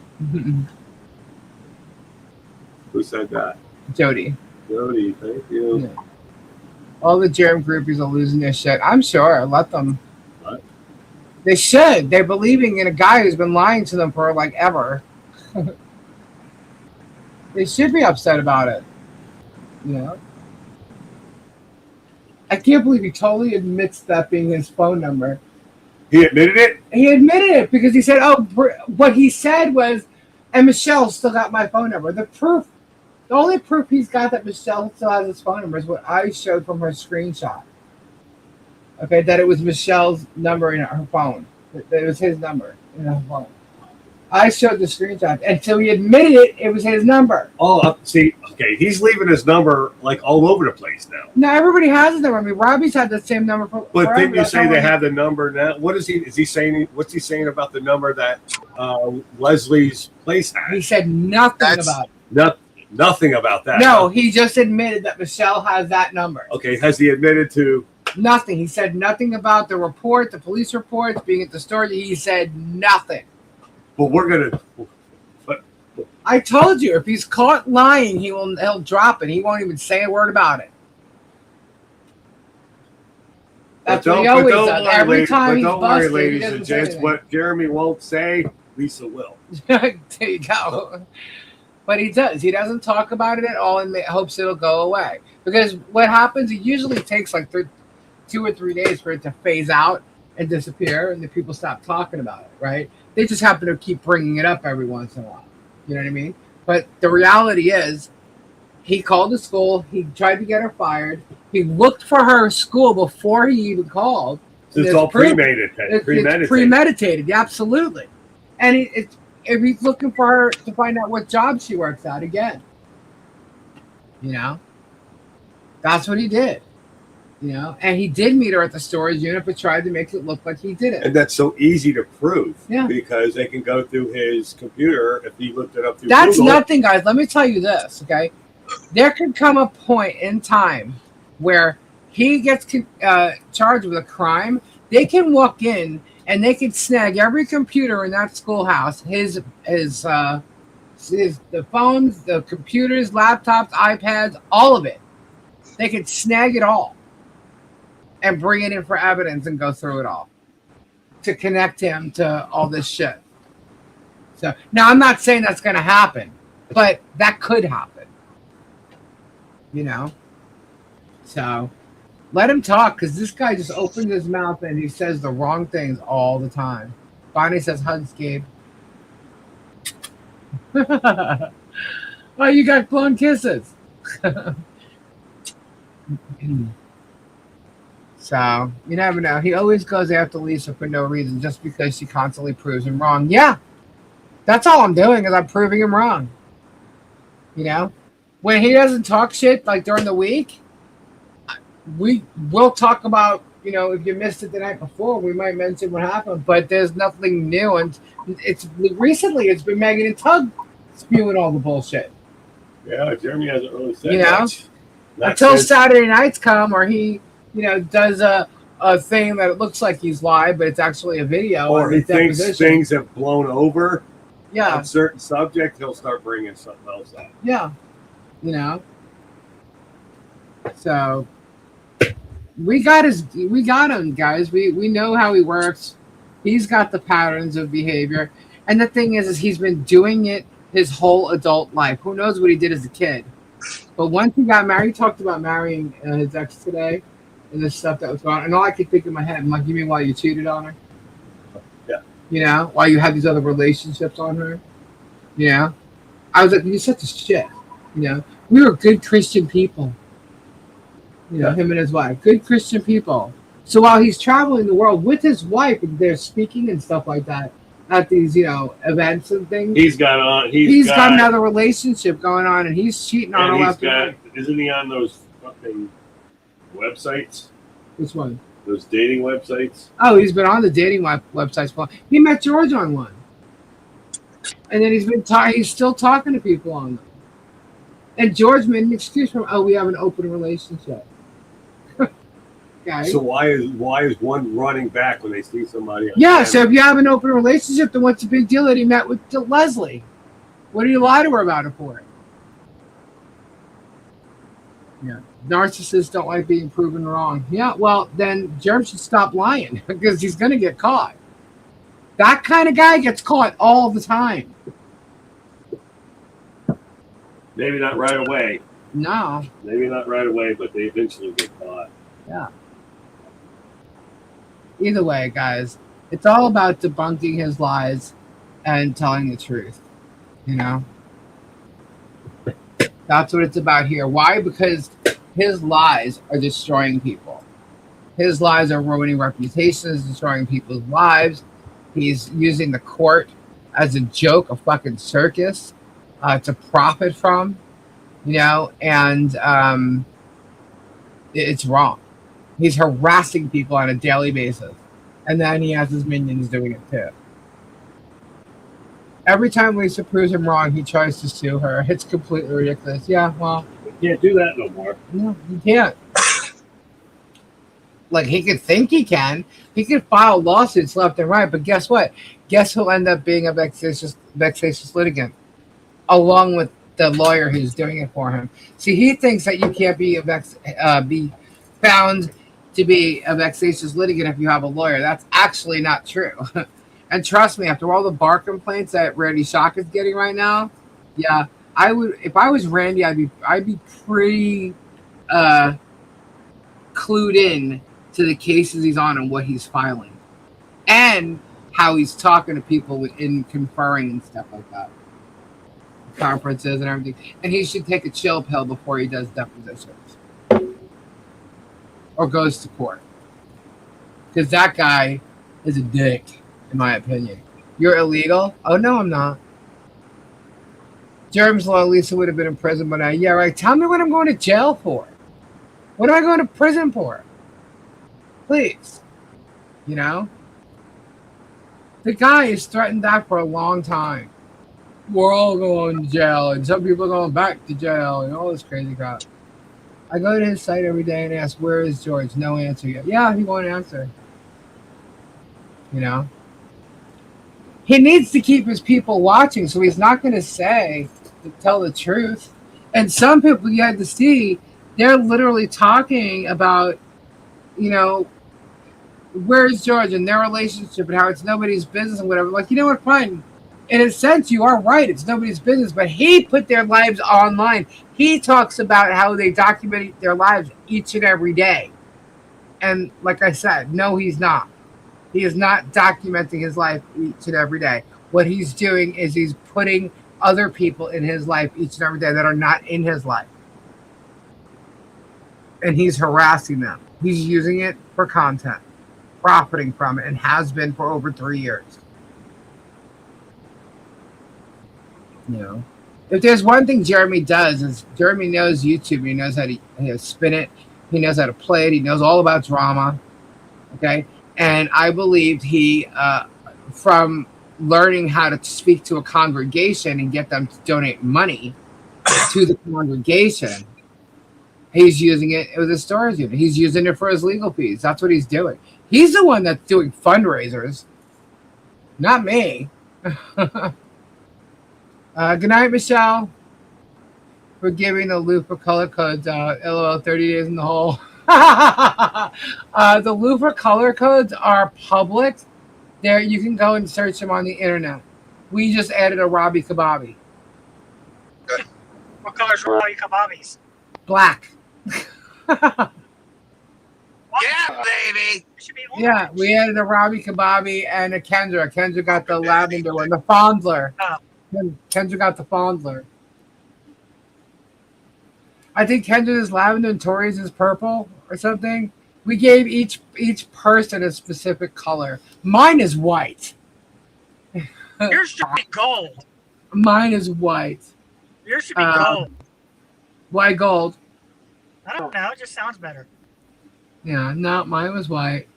Who said that? Jody, thank you. Yeah. All the Jerem groupies are losing their shit. I'm sure. Let them. What? They should. They're believing in a guy who's been lying to them for like ever. They should be upset about it. You know? I can't believe he totally admits that being his phone number. He admitted it? He admitted it because he said, what he said was, and Michelle still got my phone number. The only proof he's got that Michelle still has his phone number is what I showed from her screenshot. Okay, that it was Michelle's number in her phone. That it was his number in her phone. I showed the screenshot, and so he admitted it was his number. Oh, see, okay, he's leaving his number like all over the place now. No, everybody has his number. I mean, Robbie's had the same number for. But didn't you say they have the number now? What is he? Is he saying? What's he saying about the number that Leslie's place has? He said nothing about it. Nothing about that. No, he just admitted that Michelle has that number. Okay, has he admitted to? Nothing. He said nothing about the report, the police reports, being at the store. He said nothing. But we're gonna. I told you, if he's caught lying, he'll drop it. He won't even say a word about it. That's what he always does. Every time he's don't worry, busted, he ladies doesn't and say gents. anything. What Jeremy won't say, Lisa will. There you go. But he does. He doesn't talk about it at all and hopes it'll go away. Because what happens, it usually takes like 2 or 3 days for it to phase out and disappear, and the people stop talking about it, right? They just happen to keep bringing it up every once in a while. You know what I mean? But the reality is, he called the school. He tried to get her fired. He looked for her school before he even called. So it's all premeditated. It's premeditated, yeah, absolutely. And if he's looking for her to find out what job she works at again. You know? That's what he did. You know? And he did meet her at the storage unit, but tried to make it look like he didn't. And that's so easy to prove. Yeah. Because they can go through his computer if he looked it up through That's Google. nothing, guys. Let me tell you this, okay? There could come a point in time where he gets charged with a crime. They can walk in and they can snag every computer in that schoolhouse, the phones, the computers, laptops, iPads, all of it. They could snag it all and bring it in for evidence and go through it all to connect him to all this shit. So now I'm not saying that's going to happen, but that could happen. You know? So let him talk, because this guy just opens his mouth and he says the wrong things all the time. Bonnie says, hugs, Gabe. Oh, you got clone kisses. So, you never know. He always goes after Lisa for no reason, just because she constantly proves him wrong. Yeah. That's all I'm doing, is I'm proving him wrong. You know? When he doesn't talk shit, like during the week, we will talk about, you know, if you missed it the night before, we might mention what happened, but there's nothing new. And it's been Megan and Tug spewing all the bullshit. Yeah, Jeremy hasn't really said much. Until Saturday nights come, or he, you know, does a thing that it looks like he's live, but it's actually a video. Or he thinks things have blown over. Yeah. On certain subject, he'll start bringing something else up. Yeah. You know? So we got him, guys. We know how he works. He's got the patterns of behavior. And the thing is he's been doing it his whole adult life. Who knows what he did as a kid? But once he got married, he talked about marrying his ex today and this stuff that was going on. And all I could think in my head, I'm like, you mean while you cheated on her? Yeah. You know, while you had these other relationships on her? You know? I was like, you're such a shit. You know? We were good Christian people. You know, him and his wife. Good Christian people. So while he's traveling the world with his wife and they're speaking and stuff like that at these, you know, events and things. He's got another relationship going on and he's cheating on her left and right. Isn't he on those fucking websites? Which one? Those dating websites? Oh, he's been on the dating websites. He met George on one. And then he's still talking to people on them. And George made an excuse for him. Oh, we have an open relationship. Guys. So why is one running back when they see somebody on camera? So if you have an open relationship, then what's the big deal that he met with Leslie? What do you lie to her about it for? Yeah. Narcissists don't like being proven wrong. Yeah, well, then Jerm should stop lying because he's going to get caught. That kind of guy gets caught all the time. Maybe not right away. No. Maybe not right away, but they eventually get caught. Yeah. Either way, guys, it's all about debunking his lies and telling the truth. You know? That's what it's about here. Why? Because his lies are destroying people. His lies are ruining reputations, destroying people's lives. He's using the court as a joke, a fucking circus to profit from, you know, and it's wrong. He's harassing people on a daily basis. And then he has his minions doing it too. Every time Lisa proves him wrong, he tries to sue her. It's completely ridiculous. Yeah, well. You can't do that no more. No, you can't. Like, he could think he can. He could file lawsuits left and right, but guess what? Guess who'll end up being a vexatious litigant? Along with the lawyer who's doing it for him. See, he thinks that you can't be found to be a vexatious litigant if you have a lawyer. That's actually not true. And trust me, after all the bar complaints that Randy Shock is getting right now, yeah, I would, if I was Randy, I'd be pretty clued in to the cases he's on and what he's filing, and how he's talking to people in conferring and stuff like that, conferences and everything. And he should take a chill pill before he does depositions or goes to court, because that guy is a dick, in my opinion. You're illegal? Oh no, I'm not. Jerem's law, Lisa would have been in prison by now. Yeah, right. Tell me what I'm going to jail for. What am I going to prison for? Please. You know? The guy has threatened that for a long time. We're all going to jail, and some people are going back to jail, and all this crazy crap. I go to his site every day and ask, where is George? No answer yet. Yeah, he won't answer. You know? He needs to keep his people watching, so he's not going to tell the truth. And some people you had to see, they're literally talking about, you know, where's George and their relationship and how it's nobody's business and whatever. Like, you know what, fine. In a sense, you are right. It's nobody's business. But he put their lives online. He talks about how they document their lives each and every day. And like I said, no, he's not. He is not documenting his life each and every day. What he's doing is he's putting other people in his life each and every day that are not in his life. And he's harassing them. He's using it for content, profiting from it, and has been for over 3 years. You know, if there's one thing Jeremy does, is Jeremy knows YouTube. He knows how to spin it. He knows how to play it. He knows all about drama. Okay. And I believed he, from learning how to speak to a congregation and get them to donate money to the congregation, he's using it with his storage unit. He's using it for his legal fees. That's what he's doing. He's the one that's doing fundraisers, not me. Good night, Michelle. For giving the loofah color codes out. LOL, 30 days in the hole. The loofah color codes are public. There, you can go and search them on the internet. We just added a Robbie Kababi. What color's Robbie Kababi's? Black. Yeah, baby. Yeah, we added a Robbie Kababi and a Kendra. Kendra got the lavender one, the Fondler. Kendra got the Fondler. I think Kendra's is lavender and Tori's is purple or something. We gave each person a specific color. Mine is white. Yours should be gold. Mine is white. Yours should be gold. Why gold? I don't know. It just sounds better. Yeah, no, mine was white.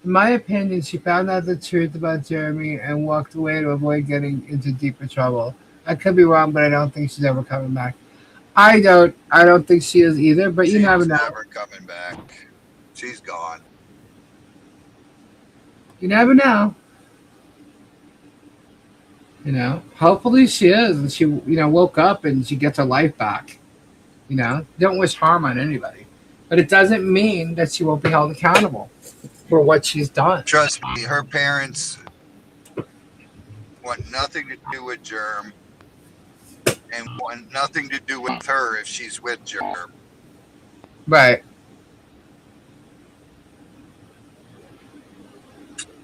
In my opinion, she found out the truth about Jeremy and walked away to avoid getting into deeper trouble. I could be wrong, but I don't think she's ever coming back. I don't think she is either, but you never know. She's never coming back. She's gone. You never know. You know, hopefully she is, and she, you know, woke up and she gets her life back. You know, don't wish harm on anybody, but it doesn't mean that she won't be held accountable for what she's done. Trust me, her parents want nothing to do with Germ and want nothing to do with her if she's with Germ. Right.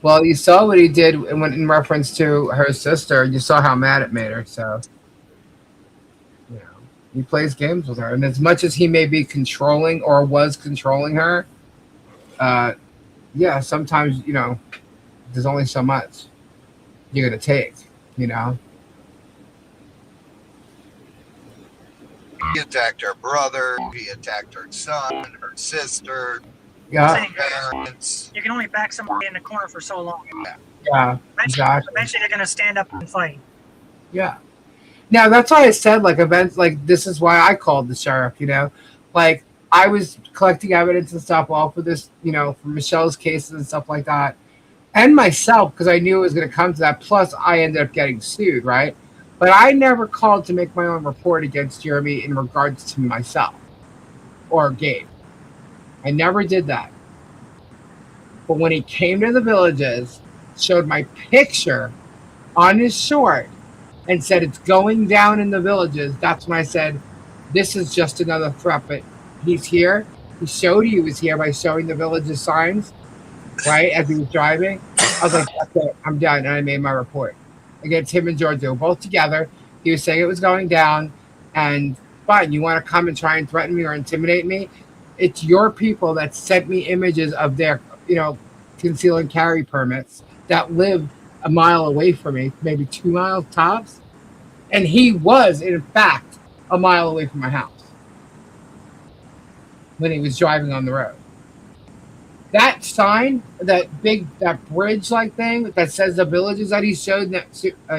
Well, you saw what he did in reference to her sister. You saw how mad it made her. So, you know, he plays games with her. And as much as he may be controlling or was controlling her, yeah, sometimes, you know, there's only so much you're going to take, you know. He attacked her brother. He attacked her son, her sister. Yeah. Parents. You can only back somebody in the corner for so long. Yeah, exactly. Eventually they're going to stand up and fight. Yeah. Now, that's why I said, like, events, like, this is why I called the sheriff, you know. Like, I was collecting evidence and stuff all for this, you know, for Michelle's cases and stuff like that. And myself, because I knew it was going to come to that. Plus, I ended up getting sued, right? But I never called to make my own report against Jeremy in regards to myself or Gabe. I never did that. But when he came to the villages, showed my picture on his short, and said it's going down in the villages, that's when I said, this is just another threat. But he's here. He showed he was here by showing the villages signs, right, as he was driving. I was like, that's it. I'm done. And I made my report against him and George. They were both together. He was saying it was going down. And fine, you want to come and try and threaten me or intimidate me? It's your people that sent me images of their, conceal and carry permits that lived a mile away from me, maybe 2 miles tops. And he was, in fact, a mile away from my house when he was driving on the road. That sign, that bridge like thing that says the villages that he showed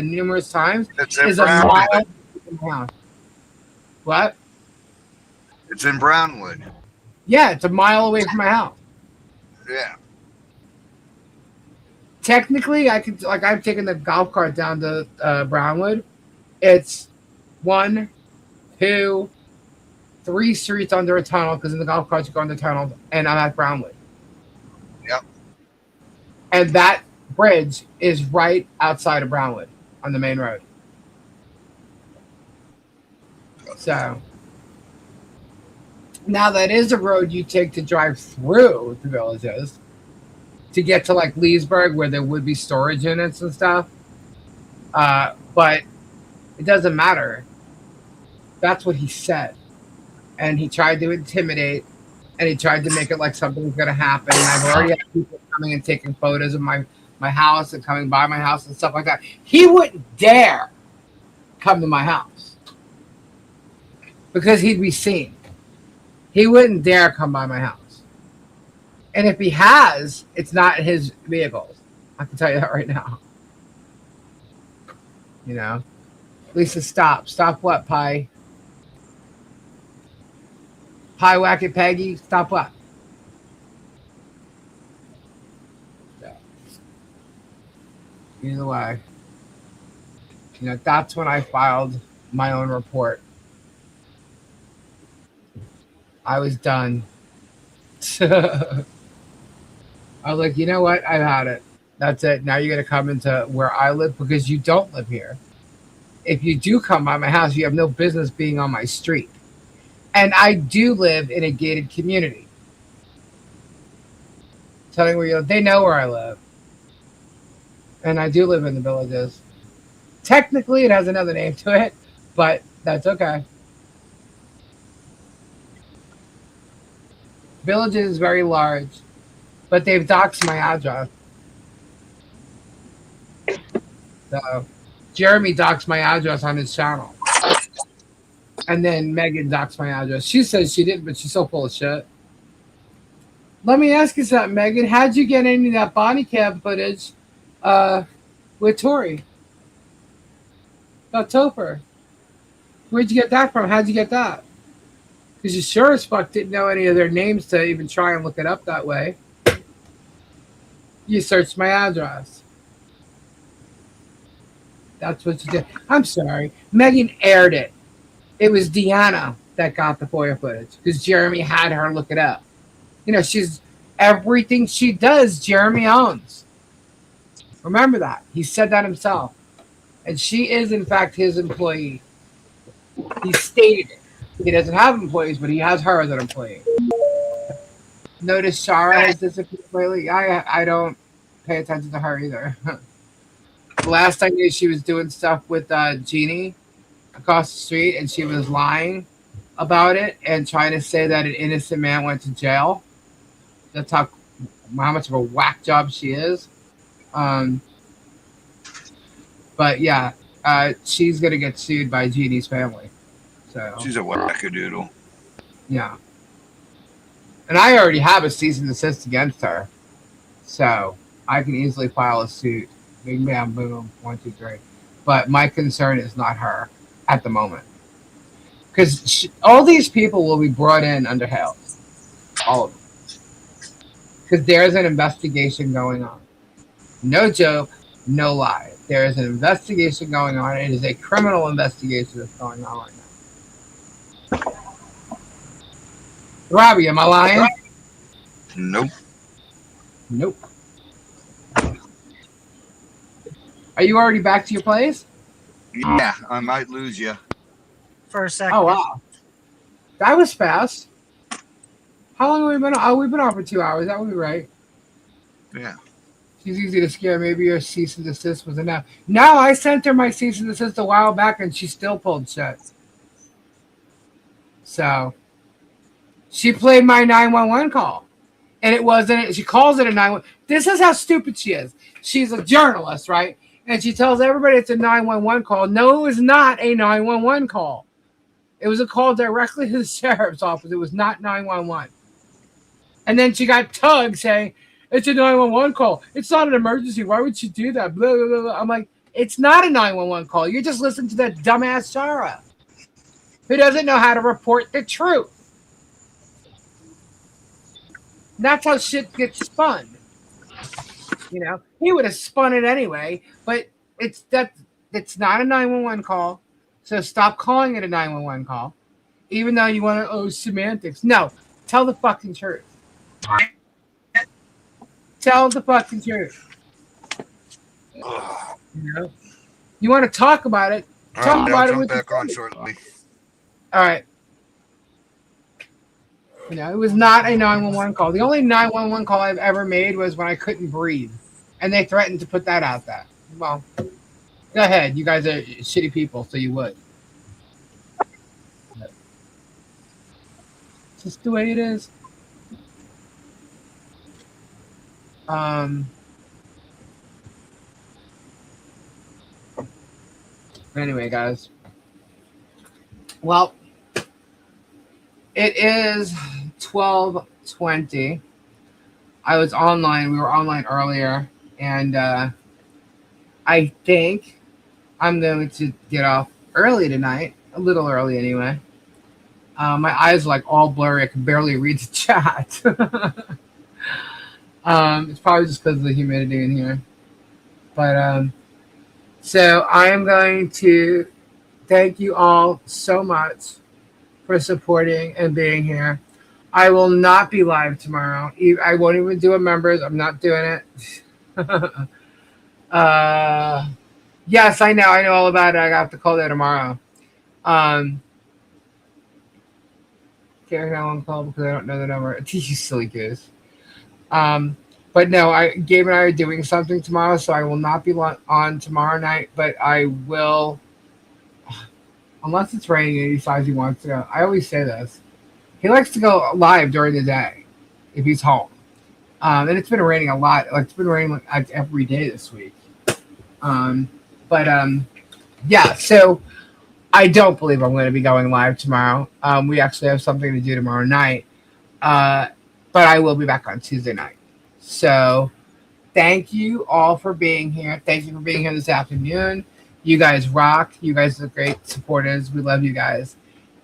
numerous times is a mile from my house. What? It's in Brownwood. Yeah, it's a mile away from my house. Yeah. Technically, I could, I've taken the golf cart down to Brownwood. It's 1, 2, 3 streets under a tunnel, because in the golf carts you go under the tunnel, and I'm at Brownwood. Yep. And that bridge is right outside of Brownwood on the main road. So now that is a road you take to drive through the villages to get to like Leesburg, where there would be storage units and stuff. But it doesn't matter. That's what he said. And he tried to intimidate, and he tried to make it like something's going to happen. And I've already had people coming and taking photos of my house and coming by my house and stuff like that. He wouldn't dare come to my house because he'd be seen. He wouldn't dare come by my house. And if he has, it's not his vehicles. I can tell you that right now. Lisa, stop. Stop what, Pie? Pie Whack It Peggy? Stop what? Yeah. Either way. That's when I filed my own report. I was done. I was like, you know what? I've had it. That's it. Now you're going to come into where I live because you don't live here. If you do come by my house, you have no business being on my street. And I do live in a gated community. Telling where you live. They know where I live. And I do live in the villages. Technically, it has another name to it, but that's okay. Village is very large, but they've doxed my address. So Jeremy doxed my address on his channel. And then Megan doxed my address. She says she didn't, but she's so full of shit. Let me ask you something, Megan. How'd you get any of that body cam footage with Tori? About Topher. Where'd you get that from? How'd you get that? Because you sure as fuck didn't know any of their names to even try and look it up that way. You searched my address. That's what you did. I'm sorry. Megan aired it. It was Deanna that got the FOIA footage because Jeremy had her look it up. She's everything she does, Jeremy owns. Remember that. He said that himself. And she is, in fact, his employee. He stated it. He doesn't have employees, but he has her as an employee. Notice Shara has disappeared lately. I don't pay attention to her either. The last I knew, she was doing stuff with Jeannie across the street, and she was lying about it and trying to say that an innocent man went to jail. That's how much of a whack job she is. But yeah, she's gonna get sued by Jeannie's family. So she's a wackadoodle. Yeah. And I already have a cease and desist against her. So I can easily file a suit. Bing, bam, boom, 1, 2, 3. But my concern is not her at the moment. Because all these people will be brought in under hell. All of them. Because there's an investigation going on. No joke, no lie. There is an investigation going on. It is a criminal investigation that's going on right now. Robbie, am I lying? Nope. Nope. Are you already back to your place? Yeah, I might lose you. For a second. Oh, wow. That was fast. How long have we been on? Oh, we've been on for 2 hours. That would be right. Yeah. She's easy to scare. Maybe your cease and desist was enough. No, I sent her my cease and desist a while back, and she still pulled shit. So she played my 911 call, and it wasn't. She calls it a 911. This is how stupid she is. She's a journalist, right? And she tells everybody it's a 911 call. No, it was not a 911 call. It was a call directly to the sheriff's office. It was not 911. And then she got tugged saying, it's a 911 call. It's not an emergency. Why would you do that? Blah, blah, blah, blah. I'm like, it's not a 911 call. You're just listening to that dumbass Sarah who doesn't know how to report the truth. That's how shit gets spun. You know, he would have spun it anyway, but it's not a 911 call. So stop calling it a 911 call. Even though you want to semantics. No, tell the fucking truth. Tell the fucking truth. You know? You want to talk about it? Talk about it with back on shortly. All right. You know, it was not a 911 call. The only 911 call I've ever made was when I couldn't breathe, and they threatened to put that out there. Well, go ahead. You guys are shitty people, so you would. It's just the way it is. Anyway, guys. Well, it is 12:20. I was online. We were online earlier, and I think I'm going to get off early tonight. A little early, anyway. My eyes are like all blurry. I can barely read the chat. It's probably just because of the humidity in here. But so I am going to thank you all so much for supporting and being here. I will not be live tomorrow. I won't even do a members. I'm not doing it. Yes, I know all about it. I have to call there tomorrow. Can't hear one call because I don't know the number. You silly goose. But no, Gabe and I are doing something tomorrow, so I will not be on tomorrow night, but I will, unless it's raining and he decides he wants to go. I always say this. He likes to go live during the day if he's home. And it's been raining a lot. Like, it's been raining like every day this week. Yeah, so I don't believe I'm going to be going live tomorrow. We actually have something to do tomorrow night. But I will be back on Tuesday night. So thank you all for being here. Thank you for being here this afternoon. You guys rock. You guys are great supporters. We love you guys.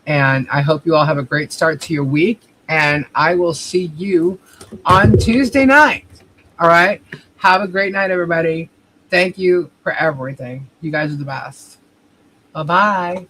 And I hope you all have a great start to your week. And I will see you on Tuesday night. All right? Have a great night, everybody. Thank you for everything. You guys are the best. Bye-bye.